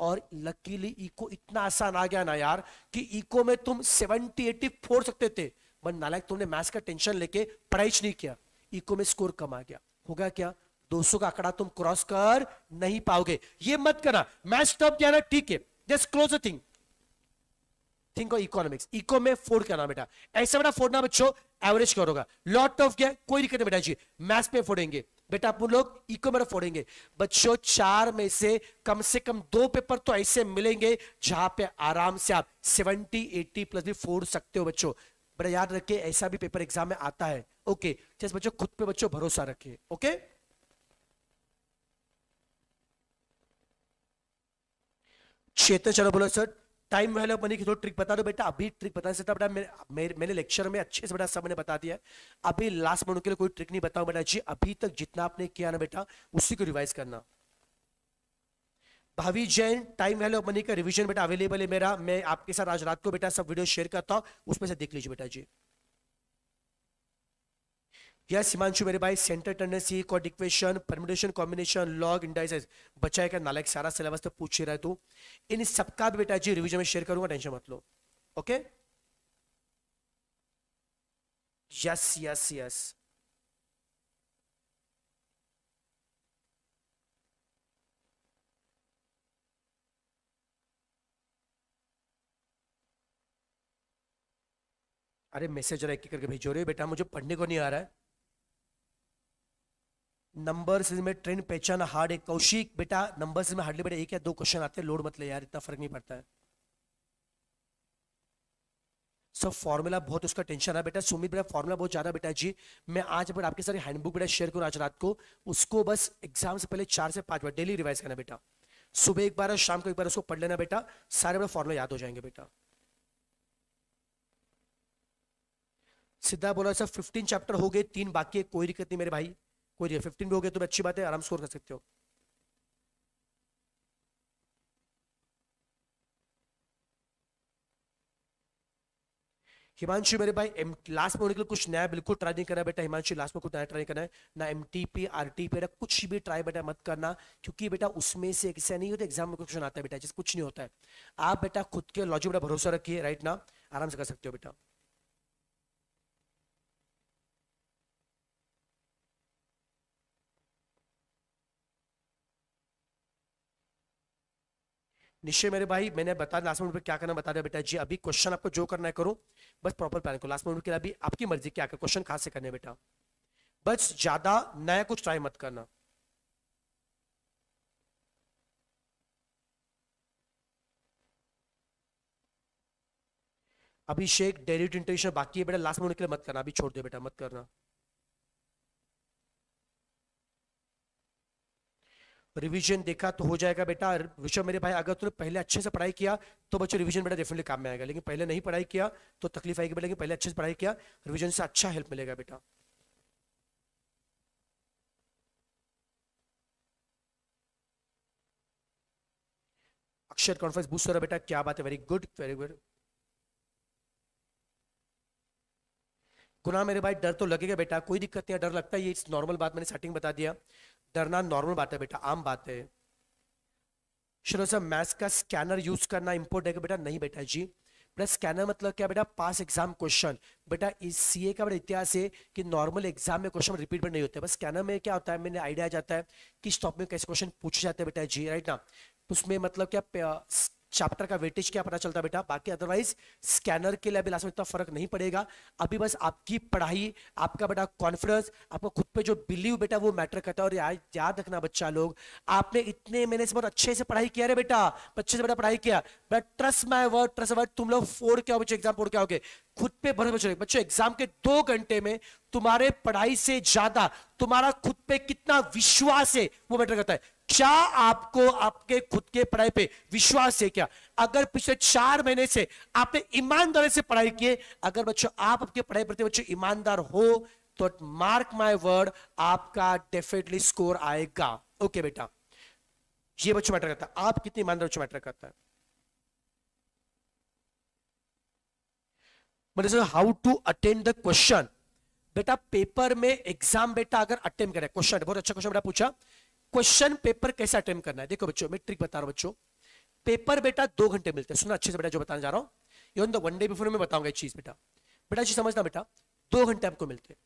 और लकीली इको इतना आसान आ गया ना यार कि इको में तुम 70-80 फोड़ सकते थे, बट नालायक तुमने मैथ्स का टेंशन लेके पढ़ाई नहीं किया, इको में स्कोर कम आ गया, होगा क्या 200 का आंकड़ा तुम क्रॉस कर नहीं पाओगे। ये मत करना, मैथ्स टफ किया ना ठीक है, just close the thing, think of economics, eco में फोड़ करना बेटा, ऐसा बेटा फोड़ना बच्चों एवरेज करोगा। लॉट ऑफ गया कोई दिक्कत नहीं बेटा जी, मैथ्स में फोड़ेंगे बेटा आप लोग, इको में फोड़ेंगे बच्चों। 4 में से कम 2 पेपर तो ऐसे मिलेंगे जहां पे आराम से आप 70-80 प्लस भी फोड़ सकते हो बच्चों। बेटा याद रखिए ऐसा भी पेपर एग्जाम में आता है। ओके जस्ट बच्चों खुद पे बच्चों भरोसा रखिए। ओके चेतन चलो बोलो सर टाइम वैल्यू मनी की थोड़ी ट्रिक बता दो बेटा। अभी ट्रिक बता सकता बेटा, मैंने लेक्चर में अच्छे से बेटा सब मैंने बता दिया है, अभी लास्ट में उनके लिए कोई ट्रिक नहीं बताऊं बेटा जी। अभी तक जितना आपने किया ना बेटा उसी को रिवाइज करना। भावी Jain time value of money का रिवीजन बेटा अवेलेबल है मेरा, मैं आपके साथ आज रात को बेटा सब वीडियो शेयर करता हूं, उसमें से देख लीजिए बेटा जी। यस हिमांशु मेरे भाई, centre tendency, chord equation, permutation, combination, log, indices, बच्चा का नालायक सारा सिलेबस तो पूछ ही रहा है तू, इन सबका भी बेटा जी रिवीजन में शेयर करूंगा, टेंशन मत लो। ओके यस यस यस अरे मैसेज जरा एक एक करके भेजो रे बेटा, मुझे पढ़ने को नहीं आ रहा है। नंबर्स में ट्रेंड पहचाना हार्ड है कौशिक बेटा, नंबर्स में हार्डली बेटा 1 या 2 क्वेश्चन आते हैं, लोड मत ले यार, इतना फर्क नहीं पड़ता है। सब फॉर्मूला बहुत उसका टेंशन है बेटा, सुमित बेटा फॉर्मूला बहुत ज्यादा बेटा जी। मैं आज बेटा आपके सारे हैंडबुक बेटा शेयर करूँ आज रात को, उसको बस एग्जाम से पहले 4 से 5 बार डेली रिवाइज करना बेटा, सुबह एक बार और शाम को एक बार उसको पढ़ लेना बेटा, सारे बेटा फॉर्मूला याद हो जाएंगे बेटा। सीधा बोला सर 15 चैप्टर हो गए, 3 बाकी है, कोई दिक्कत नहीं मेरे भाई, कोई नहीं, 15 भी हो गए तो अच्छी बात है, आराम स्कोर कर सकते हो। हिमांशु मेरे भाई लास्ट में होने के लिए कुछ नया बिल्कुल ट्राई नहीं करना बेटा, हिमांशु लास्ट में कुछ नया ट्राई करना है ना, एमटीपी आरटीपी बेटा कुछ भी ट्राई बेटा मत करना, क्योंकि बेटा उसमें से ऐसा नहीं होता एग्जाम में क्वेश्चन आता है बेटा, जैसे कुछ नहीं होता है। आप बेटा खुद के लॉजिक बेटा भरोसा रखिए, राइट ना, आराम से कर सकते हो बेटा। निश्चय मेरे भाई, मैंने बता लास्ट मिनट पे क्या करना बता दिया बेटा जी। अभी क्वेश्चन आपको जो करना है करो, बस प्रॉपर प्लान करो। लास्ट मिनट के लिए अभी आपकी मर्जी क्या कर, क्वेश्चन कहां से करने बेटा, बस ज्यादा नया कुछ ट्राई मत करना। अभिषेक डेरिवेटिव इंटीग्रेशन बाकी है बेटा, लास्ट मिनट के लिए मत करना, अभी छोड़ दो बेटा, मत करना। रिवीजन देखा तो हो जाएगा बेटा। ऋषभ मेरे भाई, अगर तूने पहले अच्छे से पढ़ाई किया तो बच्चों रिवीजन बेटा डेफिनेटली काम में आएगा, लेकिन पहले नहीं पढ़ाई किया तो तकलीफ आएगी बेटा। लेकिन पहले अच्छे से पढ़ाई किया, रिवीजन से अच्छा हेल्प मिलेगा बेटा। अक्षर कॉन्फ्रेंस बूस्ट हो रहा बेटा, क्या बात है, वेरी गुड वेरी गुड। गुना मेरे भाई, डर तो लगेगा बेटा, कोई दिक्कत नहीं है, डर लगता है, ये नॉर्मल बात, मैंने स्टार्टिंग बता दिया, डरना नॉर्मल बात है बेटा, आम बात है। चलो सर, मैथ्स का स्कैनर यूज करना इंपॉर्टेंट है बेटा, नहीं बेटा जी। बेटा स्कैनर मतलब क्या बेटा, पास एग्जाम क्वेश्चन। बेटा इस सीए का बड़ा इतिहास है कि नॉर्मल एग्जाम में क्वेश्चन रिपीट नहीं होते, बस स्कैनर में क्या होता है, मैंने आइडिया आ जाता है कि स्टॉप में कैसे क्वेश्चन पूछे जाते हैं बेटा जी, राइट ना। उसमें मतलब क्या चैप्टर का वेटेज क्या पता चलता है बेटा, बाकी अदरवाइज स्कैनर के लिए अभी लास्ट में इतना फर्क नहीं पड़ेगा। अभी बस आपकी पढ़ाई, आपका बेटा कॉन्फिडेंस, आपको खुद पे जो बिलीव बेटा वो मैटर करता है। और याद रखना बच्चा लोग, आपने इतने महीने से बहुत अच्छे से पढ़ाई किया रे बेटा, अच्छे से बेटा पढ़ाई किया, but trust my word, trust word, तुम लोग फोड़ क्या हो बच्चों, एग्जाम फोड़ क्या होगे, खुद पे भरोसा बच्चों। एग्जाम के 2 घंटे में तुम्हारे पढ़ाई से ज्यादा तुम्हारा खुद पे कितना विश्वास है वो मैटर करता है। क्या आपको आपके खुद के पढ़ाई पे विश्वास है क्या? अगर पिछले 4 महीने से आपने ईमानदारी से पढ़ाई की, अगर बच्चों आप आपके पढ़ाई प्रति बच्चों ईमानदार हो तो मार्क माय वर्ड, आपका डेफिनेटली स्कोर आएगा। ओके बेटा, ये बच्चों मैटर करता है, आप कितनी ईमानदार बच्चों मैटर करता है। मतलब how to attend the question. बेटा पेपर में एग्जाम बेटा अगर अटेम्प्ट करें, क्वेश्चन बहुत अच्छा क्वेश्चन बेटा पूछा, क्वेश्चन पेपर कैसे अटेम्प्ट करना है। देखो बच्चों, मैं ट्रिक बता रहा हूं बच्चों, पेपर बेटा 2 घंटे मिलते हैं, सुना अच्छे से बेटा जो बताने जा रहा हूं, इवन द 1 डे बिफोर मैं बताऊंगा एक चीज बेटा, बेटा जी समझना बेटा, 2 घंटे आपको मिलते हैं।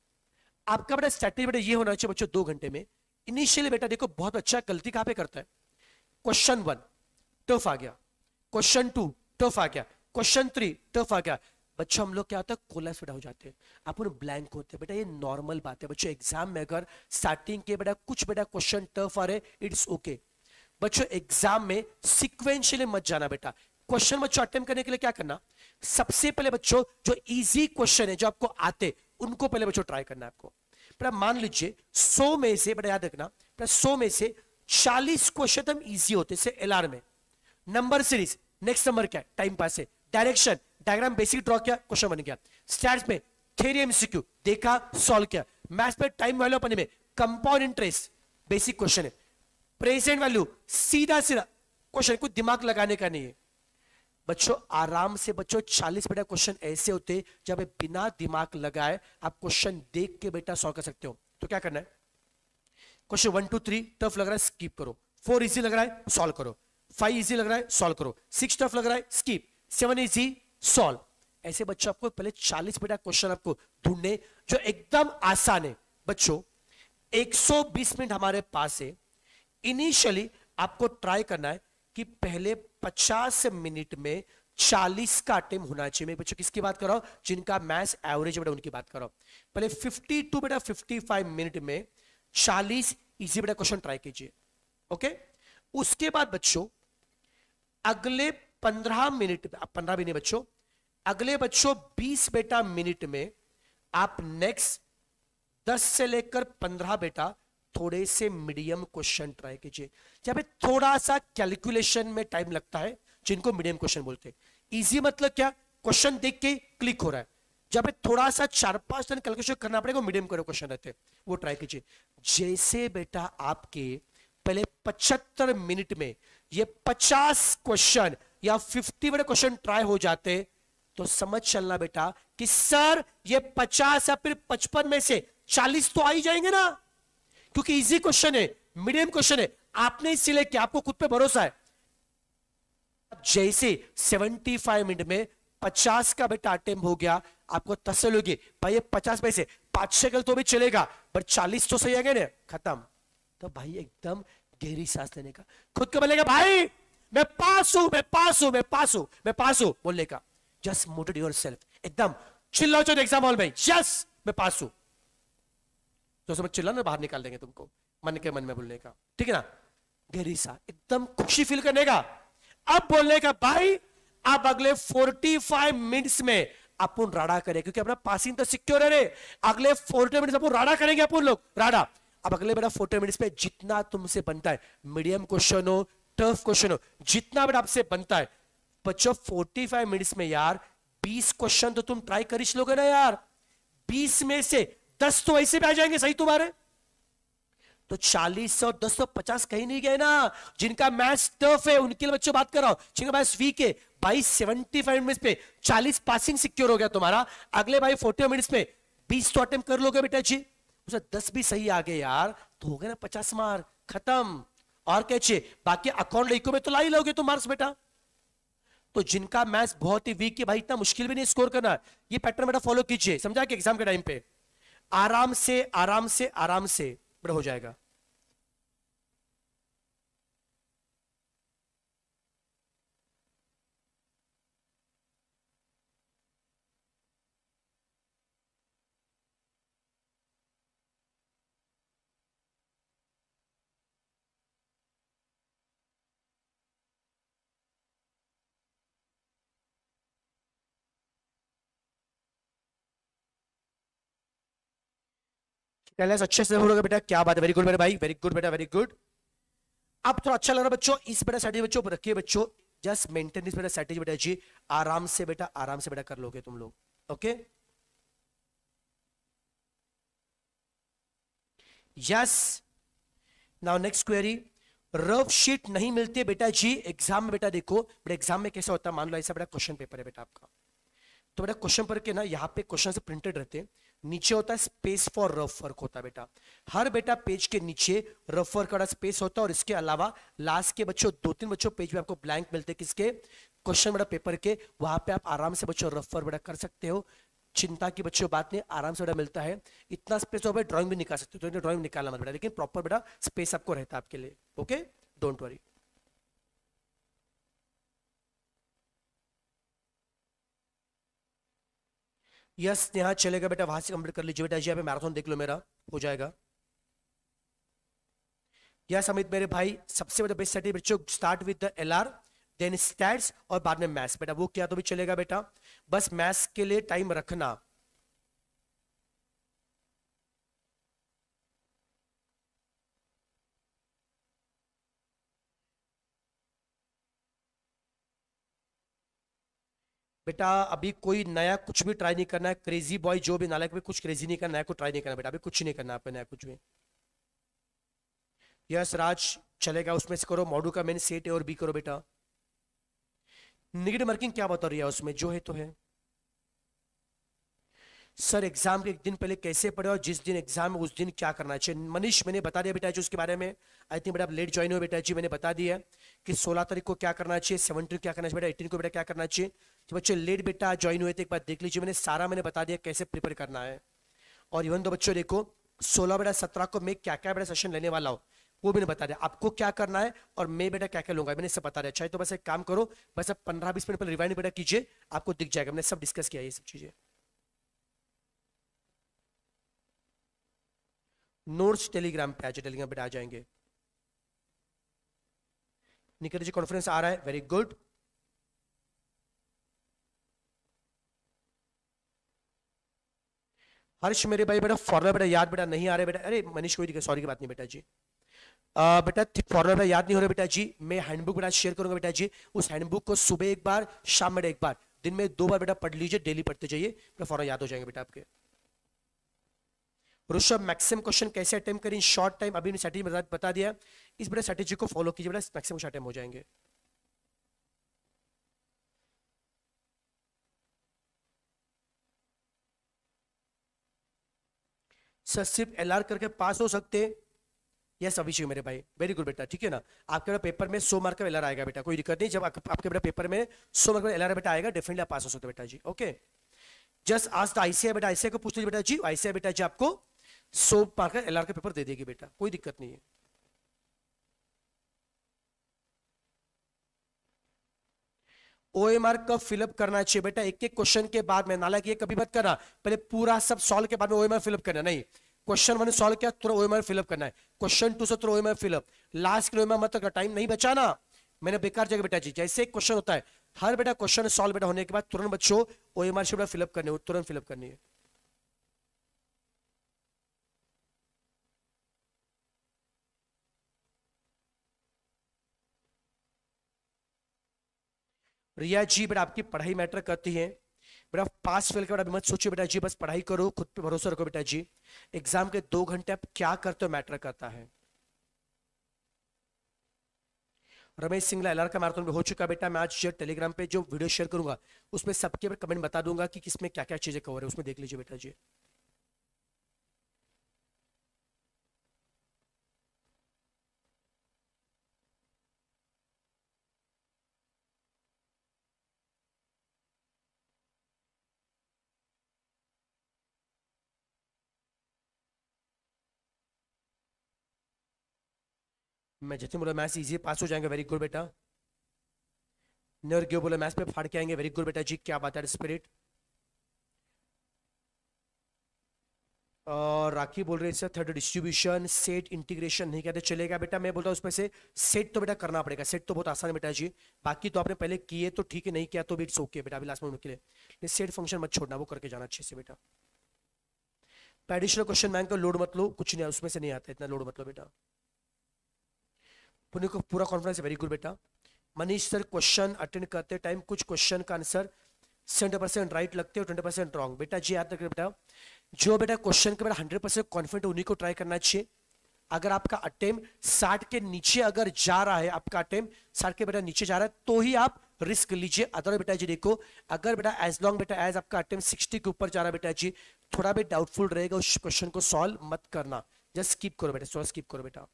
आपका बेटा स्ट्रैटेजी बेटा ये होना चाहिए बच्चों 2 घंटे में, इनिशियली बेटा देखो बहुत अच्छा गलती कहां पे करता है, क्वेश्चन 1 टफ आ गया, क्वेश्चन 2 टफ आ गया, क्वेश्चन 3 टफ आ गया, बच्चों हम लोग क्या होता है कोलैप्स बेटा हो जाते हैं, अपन ब्लैंक होते हैं बेटा, ये नॉर्मल बात है बच्चों। एग्जाम में अगर स्टार्टिंग के बेटा कुछ बेटा क्वेश्चन टफ आ रहे, इट्स ओके बच्चों। एग्जाम में सिक्वेंशियली मत जाना बेटा, क्वेश्चन बच्चों अटेम्प्ट करने के लिए क्या करना, सबसे पहले बच्चों जो इजी क्वेश्चन है जो आपको आते उनको पहले बच्चों ट्राई करना है आपको। बेटा मान लीजिए 100 में से, बेटा याद रखना, बेटा 100 में से 40 क्वेश्चन हम इजी होते से एलआर में, नंबर सीरीज नेक्स्ट नंबर क्या है, टाइम पास है, डायरेक्शन डायग्राम बेसिक ड्रॉ किया क्वेश्चन बन गया, स्टैट्स में थ्योरी एमसीक्यू देखा सॉल्व किया, मैथ्स में टाइम वैल्यू अपने में कंपाउंड इंटरेस्ट बेसिक क्वेश्चन है, प्रेजेंट वैल्यू सीधा सीधा क्वेश्चन, कोई दिमाग लगाने का नहीं है बच्चों। आराम से बच्चों 40 बेटा क्वेश्चन ऐसे होते जब बिना दिमाग लगाए आप क्वेश्चन देख के बेटा सॉल्व कर सकते हो। तो क्या करना है, क्वेश्चन 1 2 3 टफ लग रहा है स्किप करो, 4 इजी लग रहा है सॉल्व करो, 5 इजी लग रहा है सॉल्व करो, 6 टफ लग रहा है स्किप, 7 इजी सॉल्व। ऐसे बच्चों आपको पहले 40 बेटा क्वेश्चन आपको ढूंढने जो एकदम आसान है बच्चों। 120 मिनट हमारे पास है, इनिशियली आपको ट्राई करना है कि पहले 50 मिनट में 40 का अटेम्प्ट होना चाहिए। मैं बच्चों किसकी बात कर रहा हूं, जिनका मैथ्स एवरेज बेटा उनकी बात कर रहा हूं। पहले 52 बेटा 55 मिनट में 40 इजी बेटा क्वेश्चन ट्राई कीजिए, ओके। उसके बाद बच्चों अगले 15 मिनट, 15 भी नहीं बच्चों, अगले बच्चों 20 बेटा मिनट में आप नेक्स्ट 10 से लेकर 15 बेटा थोड़े से मीडियम क्वेश्चन ट्राई कीजिए, जहां पे थोड़ा सा कैलकुलेशन में टाइम लगता है, जिनको मीडियम क्वेश्चन बोलते हैं। इजी मतलब क्या, क्वेश्चन देख के क्लिक हो रहा है, जहां पे थोड़ा सा 4-5 टन कैलकुलेशन करना पड़ेगा, मीडियम क्वेश्चन रहते हैं, वो ट्राई कीजिए। जैसे बेटा आपके पहले 75 मिनट में ये 50 क्वेश्चन या 50 बड़े क्वेश्चन ट्राई हो जाते, तो समझ चलना बेटा कि सर ये 50 या फिर 55 में से 40 तो आ ही जाएंगे ना, क्योंकि इजी क्वेश्चन है, मीडियम क्वेश्चन है, आपने इसलिए कि आपको खुद पे भरोसा है। जैसे 75 मिनट में 50 का बेटा अटेम्प्ट हो गया, आपको तसल्ली होगी भाई ये 50 में से 5-6 गलत तो भी चलेगा, बट 40 तो सही है ना, खत्म। तो भाई एकदम गहरी सांस लेने का, खुद को बोलेगा भाई मैं पास हूं, मैं पास हूं, मैं पास हूं, मैं पास हूं बोलने का। जस्ट मोटिवेट योरसेल्फ, एकदम चिल्लाओ चलो एग्जाम हॉल में, यस मैं पास हूं। तो समझ चिल्लाना बाहर निकाल देंगे तुमको, मन के मन में बोलने का, ठीक है ना। गहरी सा एकदम खुशी फील करने का। अब बोलने का भाई अब अगले 45 मिनट्स में अपन राडा करें, क्योंकि अपना पासिंग तो सिक्योर है रे। अगले 40 मिनट्स अपन राडा करेंगे, अपन लोग राडा। अब अगले बेटा 40 मिनट्स में जितना तुमसे बनता है, मीडियम क्वेश्चन हो टफ क्वेश्चन हो, जितना बेटा आपसे बनता है बच्चों 45 मिनट्स में यार 20 क्वेश्चन तो तुम ट्राई कर ही लोगे ना यार। 20 में से 10 तो ऐसे भी आ जाएंगे सही तुम्हारे, तो 40 और 10 तो 50 कहीं नहीं गए ना। जिनका मैथ्स टफ है उनके लिए बच्चों बात कर रहा हूं, जिनका मैथ्स वीक है भाई 75 मिनट्स पे 40 पासिंग सिक्योर हो गया तुम्हारा। अगले भाई 40 मिनट्स में 20 तो अटेम्प्ट कर लोगे बेटा जी, उसे 10 भी सही आ गए यार तो हो गए ना 50 मार्क, खत्म। और क्या चाहिए, बाकी अकाउंट इको में तो ला ही लोगे तुम मार्क्स बेटा। तो जिनका मैथ्स बहुत ही वीक है भाई इतना मुश्किल भी नहीं स्कोर करना, ये पैटर्न बेटा फॉलो कीजिए, समझा कि एग्जाम के टाइम पे आराम से आराम से आराम से बेटा हो जाएगा। कैलेस अच्छे से हो बेटा, क्या बात है, वेरी गुड मेरे भाई, वेरी गुड बेटा, वेरी गुड। अब थोड़ा अच्छा लग रहा है बच्चों, इस बेटा स्ट्रेटेजी बच्चों रखिए बच्चों, जस्ट मेंटेन दिस बेटा स्ट्रेटेजी बेटा जी, आराम से बेटा, आराम से बेटा कर लोगे तुम लोग, okay. Yes, now next query. Rough sheet नहीं मिलती है बेटा जी एग्जाम में, बेटा देखो बेटा एग्जाम में कैसा होता है, मान लो ऐसा बेटा क्वेश्चन पेपर है बेटा आपका, तो बेटा क्वेश्चन पर के ना यहाँ पे क्वेश्चन से प्रिंटेड रहते हैं, नीचे होता है स्पेस फॉर रफ वर्क होता है बेटा, हर बेटा पेज के नीचे रफ वर्क का स्पेस होता है, और इसके अलावा लास्ट के बच्चों 2-3 बच्चों पेज में आपको ब्लैंक मिलते हैं किसके, क्वेश्चन बेटा पेपर के, वहां पे आप आराम से बच्चों रफ वर्क बेटा कर सकते हो, चिंता की बच्चों बात नहीं, आराम से बेटा मिलता है, इतना स्पेस हो ड्राइंग भी निकाल सकते हो, तो ड्राइंग निकालना मत बेटा, लेकिन प्रॉपर बेटा स्पेस आपको रहता है आपके लिए, ओके, डोंट वरी। यस यहाँ चलेगा बेटा, वहां से कंप्लीट कर लीजिए बेटा जी, यहाँ पे मैराथन देख लो मेरा हो जाएगा। यस अमित मेरे भाई, सबसे बड़ा बेस्ट स्टडी बच्चों start with the LR then stats और बाद में मैथ्स बेटा, वो क्या तो भी चलेगा बेटा, बस मैथ्स के लिए टाइम रखना। बेटा अभी कोई नया कुछ भी ट्राई नहीं करना है, क्रेजी बॉय जो भी नालायक भी कुछ क्रेजी नहीं करना, नया कुछ ट्राई नहीं करना बेटा, अभी कुछ नहीं करना आपको नया कुछ भी। यस राज चलेगा, उसमें से करो मॉड्यूल का मेन सेट ए और बी करो बेटा। नेगेटिव मार्किंग क्या बता रही है उसमें, जो है तो है सर, एग्जाम के एक दिन पहले कैसे पढ़े और जिस दिन एग्जाम है उस दिन क्या करना चाहिए। मनीष मैंने बता दिया बेटा जी उसके बारे में, आई थिंक बेटा आप लेट ज्वाइन हो बेटा जी, मैंने बता दिया कि 16 तारीख को क्या करना चाहिए, 17 क्या करना चाहिए बेटा, 18 को बेटा क्या करना चाहिए। तो बच्चे लेट बेटा ज्वाइन हुए थे एक बार देख लीजिए, मैंने सारा मैंने बता दिया कैसे प्रिपेयर करना है। और इवन तो बच्चों देखो 16 बेटा 17 को मैं क्या क्या बेटा सेशन लेने वाला हूँ वो मैंने बता दिया आपको क्या करना है, और मैं बेटा क्या क्या लूंगा मैंने सब बता दिया। चाहे तो बस एक काम करो, बस अब 15-20 मिनट पहले रिवाइंड बेटा कीजिए, आपको दिख जाएगा, मैंने सब डिस्कस किया ये सब चीजें। नोट्स टेलीग्राम पे आ जाए, टेलीग्राम पे आ जाएंगे। निकल जी कॉन्फ्रेंस आ रहा है, वेरी गुड। हर्ष मेरे भाई बेटा फॉर्मूला बेटा याद बेटा नहीं आ रहा बेटा, अरे मनीष कोई दिक्कत सॉरी की बात नहीं बेटा जी। बेटा फॉर्मूला बेटा याद नहीं हो रहा बेटा जी, मैं हैंडबुक बेटा शेयर करूंगा बेटा जी, उस हैंडबुक को सुबह एक बार शाम में एक बार दिन में 2 बार बेटा पढ़ लीजिए, डेली पढ़ते जाइए बेटा, फॉर्मूला याद हो जाएंगे बेटा आपके। ऋषभ मैक्सिमम क्वेश्चन कैसे अटेम्प्ट करें शॉर्ट टाइम, अभी स्ट्रेटेजी बता दिया, इस बेटा स्ट्रेटेजी को फॉलो कीजिए बेटा, मैक्सिमम अटेम्प्ट हो जाएंगे। सर सिर्फ एलआर करके पास हो सकते, यस अभिषेक मेरे भाई वेरी गुड बेटा, ठीक है ना। आपके बेटा पेपर में 100 मार्क का एलआर आएगा बेटा, कोई दिक्कत नहीं, जब आपके बेटा पेपर में 100 मार्क का एलआर बेटा आएगा डेफिनेटली आप पास हो सकते बेटा जी, ओके। जस्ट आज द आईसीआई बेटा, आईसीआई को पूछ लीजिए बेटा जी, आईसीआई बेटा जी आपको 100 मार्क का एलआर का पेपर दे देगी बेटा, कोई दिक्कत नहीं है। ओएमआर कब फिलअप करना चाहिए बेटा? एक एक क्वेश्चन के बाद में, नाला ये कभी मत करना पहले पूरा सब सॉल्व के बाद में ओएमआर फिलअप करना, नहीं। क्वेश्चन 1 सॉल्व किया तुरंत ओएमआर फिलअप करना है, क्वेश्चन 2 से तुरंत ओएमआर फिलअप, लास्ट के ओएमआर मत करना, टाइम नहीं बचाना। मैंने बेकार जगह बेटा जी, जैसे एक क्वेश्चन होता है हर बेटा क्वेश्चन सॉल्व बेटा होने के बाद तुरंत बच्चों ओएमआर शीट फिलअप करने, तुरंत फिलअप करनी है। रिया जी बेटा आपकी पढ़ाई मैटर करती है बेटा, पास फेल के बाद मत सोचिए बेटा जी, बस पढ़ाई करो, खुद पे भरोसा रखो बेटा जी। एग्जाम के 2 घंटे आप क्या करते हो मैटर करता है। रमेश सिंगला एलआर का मैराथन भी हो चुका बेटा, मैं आज टेलीग्राम पे जो वीडियो शेयर करूंगा उसमें सबके कमेंट बता दूंगा कि किसमें क्या क्या चीजें कवर है, उसमें देख लीजिए बेटा जी। मैं जतिन बोला मैथ्स इजी पास हो जाएंगे, वेरी गुड बेटा। नर बोला मैथ्स पे फाड़ के आएंगे, वेरी गुड बेटा जी, क्या बात है स्पिरिट। और राखी बोल रहे हैं थर्ड डिस्ट्रीब्यूशन सेट इंटीग्रेशन नहीं कहते चलेगा बेटा, मैं बोलता हूं उसमें से सेट तो बेटा करना पड़ेगा, सेट तो बहुत आसान है बेटा जी, बाकी तो आपने पहले किए तो ठीक है, नहीं किया तो भी इट्स ओके बेटा, अभी लास्ट में के लिए सेट फंक्शन मत छोड़ना, वो करके जाना अच्छे से बेटा। एडिशनल क्वेश्चन बैंक का लोड मत लो, कुछ नहीं उसमें से नहीं आता, इतना लोड मत लो बेटा। पुणे को पूरा कॉन्फिडेंस है, वेरी गुड बेटा। मनीष सर क्वेश्चन अटेंड करते टाइम कुछ क्वेश्चन का आंसर 70% राइट लगते हो, 20% रॉन्ग बेटा जी, याद रखिए बेटा, जो बेटा क्वेश्चन के बेटा 100% कॉन्फिडेंट उन्हीं को ट्राई करना चाहिए। अगर आपका अटेम्प्ट 60 के नीचे अगर जा रहा है, आपका अटेम्प्ट 60 के बेटा नीचे जा रहा है तो ही आप रिस्क लीजिए, अदर बेटा जी देखो अगर बेटा एज लॉन्ग बेटा एज आपका अटेम्प्ट 60 के ऊपर जा रहा है बेटा जी, थोड़ा भी डाउटफुल रहेगा उस क्वेश्चन को सॉल्व मत करना, जस्ट स्किप करो बेटा, सॉल्व स्किप करो बेटा।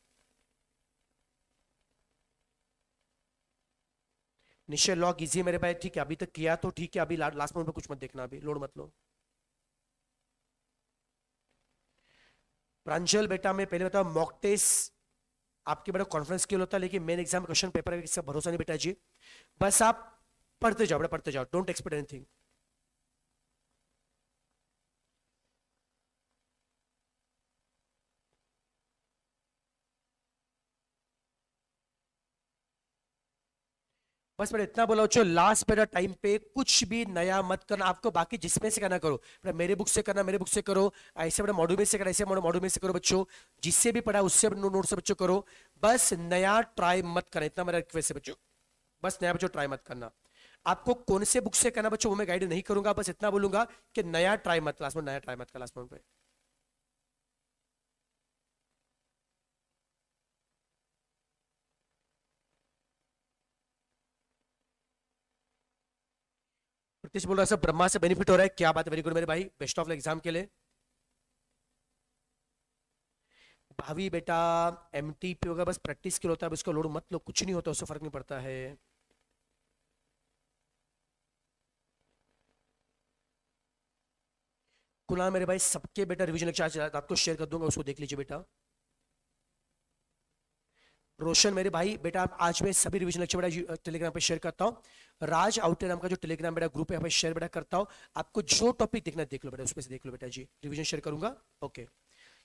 निश्चय लॉग इजी मेरे भाई, ठीक है अभी तक किया तो ठीक है, अभी लास्ट मोमेंट पे कुछ मत देखना, अभी लोड मत लो। प्रांजल बेटा मैं पहले बताऊं मॉक टेस्ट आपके बेटा कॉन्फ्रेंस के लिए होता है, लेकिन मेन एग्जाम क्वेश्चन पेपर का भरोसा नहीं बेटा जी, बस आप पढ़ते जाओ बेटा, पढ़ते जाओ, डोंट एक्सपेक्ट एनीथिंग। बस मैंने इतना बोला बच्चों, लास्ट बेटा टाइम पे कुछ भी नया मत करना, आपको बाकी जिसमें से करना करो बेटा, मेरे बुक से करना मेरे बुक से करो, ऐसे बेटा मॉड्यूल में से करना ऐसे मॉड्यूल में से करो बच्चों, जिससे भी पढ़ा उससे नोट से बच्चों करो, बस नया ट्राई मत करना, इतना मेरा रिक्वेस्ट है बच्चों, बस नया बच्चों ट्राई मत करना। आपको कौन से बुक से करना बच्चों वो मैं गाइड नहीं करूंगा, बस इतना बोलूंगा कि नया ट्राई मत क्लास में, नया ट्राई मत क्लास में पे। प्रतीश बोल रहा है सर ब्रह्मा से बेनिफिट हो रहा है, क्या बात है, वेरी गुड मेरे भाई, बेस्ट ऑफ एग्जाम के लिए। भाभी बेटा एमटीपी होगा बस प्रैक्टिस के लिए होता है, उसको लोड मत लो, कुछ नहीं होता, उससे फर्क नहीं पड़ता है। कुणाल मेरे भाई सबके बेटा रिवीजन लेक्चर आज रात को शेयर कर दूंगा, उसको देख लीजिए बेटा। रोशन मेरे भाई बेटा आज मैं सभी रिवीजन लेक्चर बेटा टेलीग्राम पे शेयर करता हूँ, राज आउटर नाम का जो टेलीग्राम बेटा ग्रुप है यहाँ पे शेयर बेटा करता हूँ, आपको जो टॉपिक देखना देख लो बेटा, उसमें से देख लो बेटा जी, रिवीजन शेयर करूंगा। ओके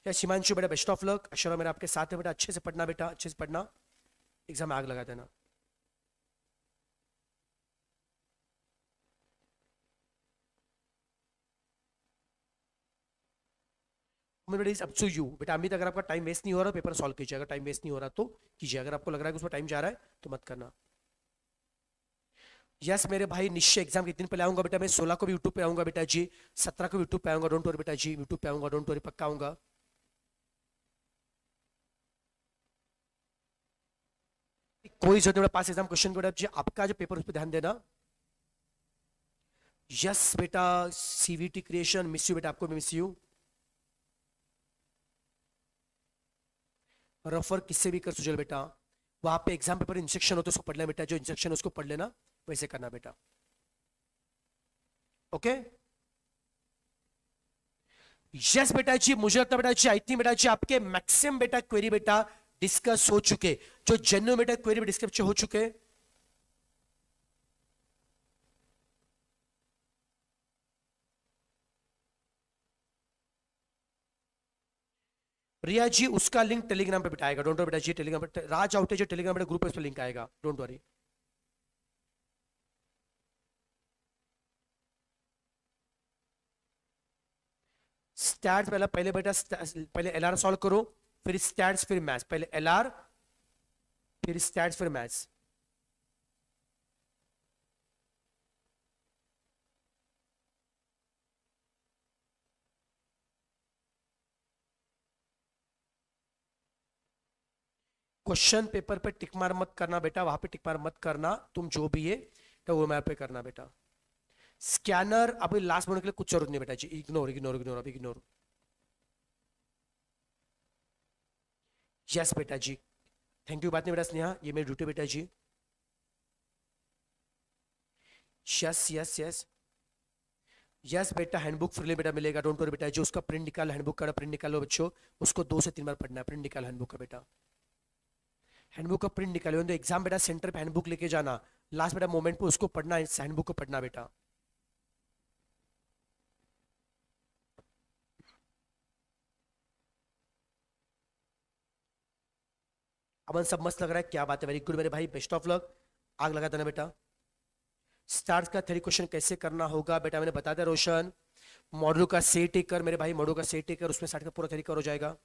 या शिमांशु बेटा बेस्ट ऑफ लक, अशरा मेरा आपके साथ है बेटा, अच्छे से पढ़ना बेटा, अच्छे से पढ़ना, एग्जाम में आग लगा देना। अप टू यू बेटा, अमित अगर आपका टाइम वेस्ट नहीं हो रहा पेपर सॉल्व कीजिए, अगर टाइम वेस्ट नहीं हो रहा तो कीजिए, अगर आपको लग रहा है कि उसमें टाइम जा रहा है तो मत करना। यस मेरे भाई निश्चय एग्जाम के दिन पहले आऊंगा बेटा, मैं 16 को भी यूट्यूब पे आऊंगा बेटा जी, 17 को यूट्यूब पे आऊंगा, डोंट वरी बेटा जी, यूट्यूब पे आऊंगा, डोंट वरी पक्का आऊंगा। कोई जरूरत नहीं पास एग्जाम क्वेश्चन बेटा जी, आपका जो पेपर उस पर ध्यान देना। यस बेटा सीवीटी क्रिएशन मिस यू बेटा, आपको भी मिस यू। रेफर किससे भी कर सुजल बेटा, वहां पे एग्जाम पेपर इंस्ट्रक्शन होते उसको पढ़ लेना बेटा, जो इंस्ट्रक्शन उसको पढ़ लेना, वैसे करना बेटा, ओके। यस बेटा जी मुझे लगता है बेटा जी, आई थिंक बेटा जी आपके मैक्सिमम बेटा क्वेरी बेटा डिस्कस हो चुके, जो जेन्युइन बेटा क्वेरी डिस्कस हो चुके। रिया जी उसका लिंक टेलीग्राम पे बिठाएगा, डोंट वरी बेटा जी। टेलीग्राम पे राज आउटे जो टेलीग्राम पे ग्रुप है उस पर लिंक आएगा, डोंट वरी। स्टैट्स पहले पहले बेटा पहले एलआर सॉल्व करो, फिर स्टैट्स, फिर मैथ्स। पहले एलआर, फिर स्टैट्स, फिर मैथ्स। क्वेश्चन पेपर पे टिक मार मत करना बेटा, वहां पे टिक मार मत करना, तुम जो भी है तो वो मैप पे करना बेटा। स्कैनर अभी लास्ट मिनट के लिए कुछ जरूरत नहीं बेटा जी, इग्नोर इग्नोर इग्नोर, अभी इग्नोर। यस बेटा जी, थैंक यू। बात नहीं बेटा स्नेहा, ये मेरी ड्यूटी बेटा जी। यस यस यस यस बेटा, हैंडबुक फ्रीली बेटा मिलेगा, डोंट वरी बेटा। जो उसका प्रिंट निकाल, हैंडबुक का प्रिंट निकालो बच्चों, उसको 2 से 3 बार पढ़ना है। प्रिंट निकाल हैंडबुक का बेटा, हैंडबुक का प्रिंट निकालो। तो एग्जाम बेटा सेंटर पे हैंडबुक लेके जाना, लास्ट बेटा मोमेंट पे उसको पढ़ना, हैंडबुक को पढ़ना बेटा। अमन सब मस्त लग रहा है, क्या बात है, वेरी गुड मेरे भाई, बेस्ट ऑफ लक, आग लगा देना बेटा। स्टार्स का 3 क्वेश्चन कैसे करना होगा बेटा मैंने बता दिया रोशन। मॉड्यूल का सेट टेकर मेरे भाई, मॉड्यूल का सेट टेकर, उसमें स्टार्ट का पूरा तरीका हो जाएगा।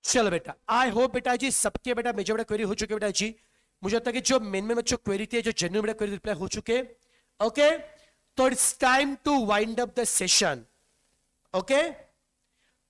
चलो बेटा, आई होप बेटा जी सबके बेटा मेजर बेटा क्वेरी हो चुके बेटा जी। मुझे लगता है कि जो मेन में जो क्वेरी थी, जो जेन्युइन बेटा क्वेरी रिप्लाई हो चुके। ओके, तो it's time to wind up the session. Okay,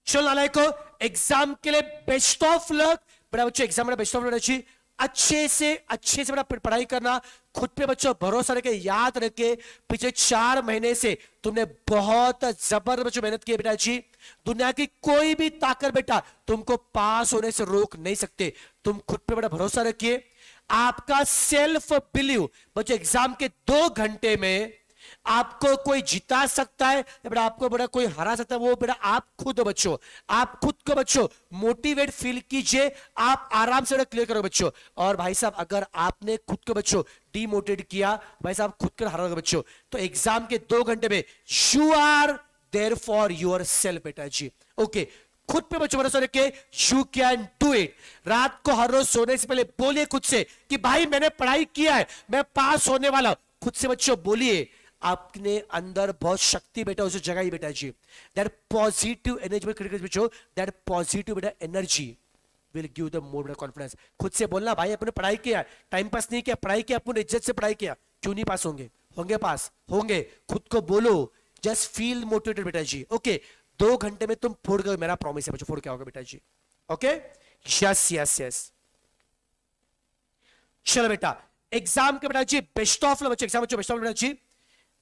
चलो नालाय को एग्जाम के लिए बेस्ट ऑफ लक बेटा बच्चों, एग्जाम में बेस्ट ऑफ लक अच्छी, अच्छे से बेटा पढ़ाई करना, खुद पे बच्चों भरोसा रखे, याद रखे पिछले 4 महीने से तुमने बहुत जबरदस्त बच्चों मेहनत की है बेटा जी। दुनिया की कोई भी ताकत बेटा तुमको पास होने से रोक नहीं सकते, तुम खुद पे बड़ा भरोसा रखिए। आपका सेल्फ बिलीव बच्चों, एग्जाम के 2 घंटे में आपको कोई जिता सकता है या बेटा आपको बेटा कोई हरा सकता है, वो बेटा आप खुद हो बच्चों। आप खुद को बच्चों मोटिवेट फील कीजिए, आप आराम से क्लियर करो बच्चों। और भाई साहब अगर आपने खुद को बच्चों डीमोटिवेट किया, भाई साहब खुद कर हराओगे बच्चों। तो एग्जाम के 2 घंटे में you are there for yourself बेटा जी। ओके, खुद पे बच्चों भरोसा रखे, यू कैन डू इट। रात को हर रोज सोने से पहले बोलिए खुद से कि भाई मैंने पढ़ाई किया है, मैं पास होने वाला हूं। खुद से बच्चों बोलिए, आपने अंदर बहुत शक्ति बेटा उसे जगाई बेटा जी। दैट पॉजिटिव एनर्जी क्रिटिकल बच्चों, दैट पॉजिटिव बेटा energy will give the more बेटा कॉन्फिडेंस। खुद से बोलना भाई अपने पढ़ाई किया, टाइम पास नहीं किया, पढ़ाई किया, अपने इज्जत से पढ़ाई किया, क्यों नहीं पास होंगे, होंगे पास होंगे। खुद को बोलो, जस्ट फील मोटिवेटेड बेटा जी। ओके, 2 घंटे में तुम फोड़ गए, मेरा प्रॉमिस है बच्चों, फोड़ के आओगे बेटा जी। Okay, yes yes yes. चलो बेटा एग्जाम के बेटा जी बेस्ट ऑफ लक बच्चों, एग्जाम बच्चों बेस्ट ऑफ बेटा जी,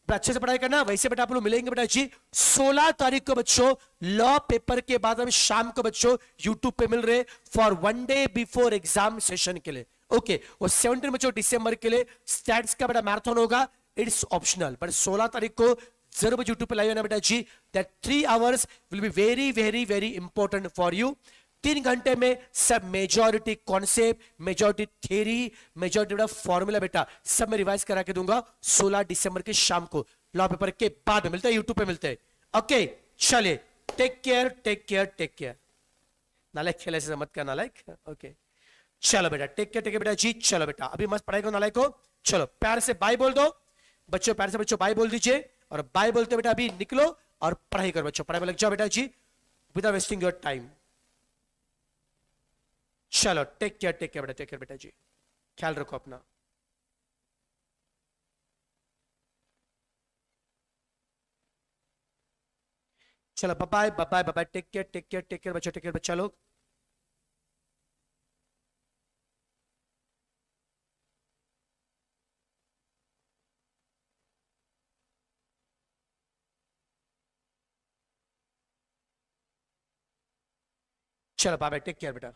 अच्छे से पढ़ाई करना। वैसे बेटा आप लोग मिलेंगे बेटा जी 16 तारीख को बच्चों, लॉ पेपर के बाद हम शाम को बच्चों यूट्यूब पे मिल रहे for 1 day before exam session के लिए। ओके, और 17 बच्चों दिसंबर के लिए स्टैट्स का बेटा मैराथन होगा, इट्स ऑप्शनल, बट 16 तारीख को जरूर बच्चों यूट्यूब पे लाइव है बेटा जी। That 3 hours will be very very very important for you. 3 घंटे में सब majority concept, majority theory, majority बेटा फॉर्मूला बेटा सब मैं रिवाइज करा के दूंगा 16 दिसंबर के शाम को, लॉ पेपर के बाद में मिलते हैं, यूट्यूब पे मिलते हैं। ओके चलिए, take care take care take care. नालायक खेले से मत कर नालायक। ओके चलो बेटा, टेक केयर बेटा जी। चलो बेटा अभी मस्त पढ़ाई करो नालायक को। चलो प्यार से बाय बोल दो बच्चों, प्यार से बच्चों बाय बोल दीजिए, और बाय बोलते बेटा अभी निकलो और पढ़ाई करो बच्चों, पढ़ाई में लग जाओ बेटा जी विदाउट वेस्टिंग योर टाइम। चलो टेक केयर बेटा, टेक केयर बेटा जी, ख्याल रखो अपना। चलो bye bye bye, take care take care take care बच्चों, टेक केयर बच्चा लोग। चलो बाय बाय, टेक केयर बेटा।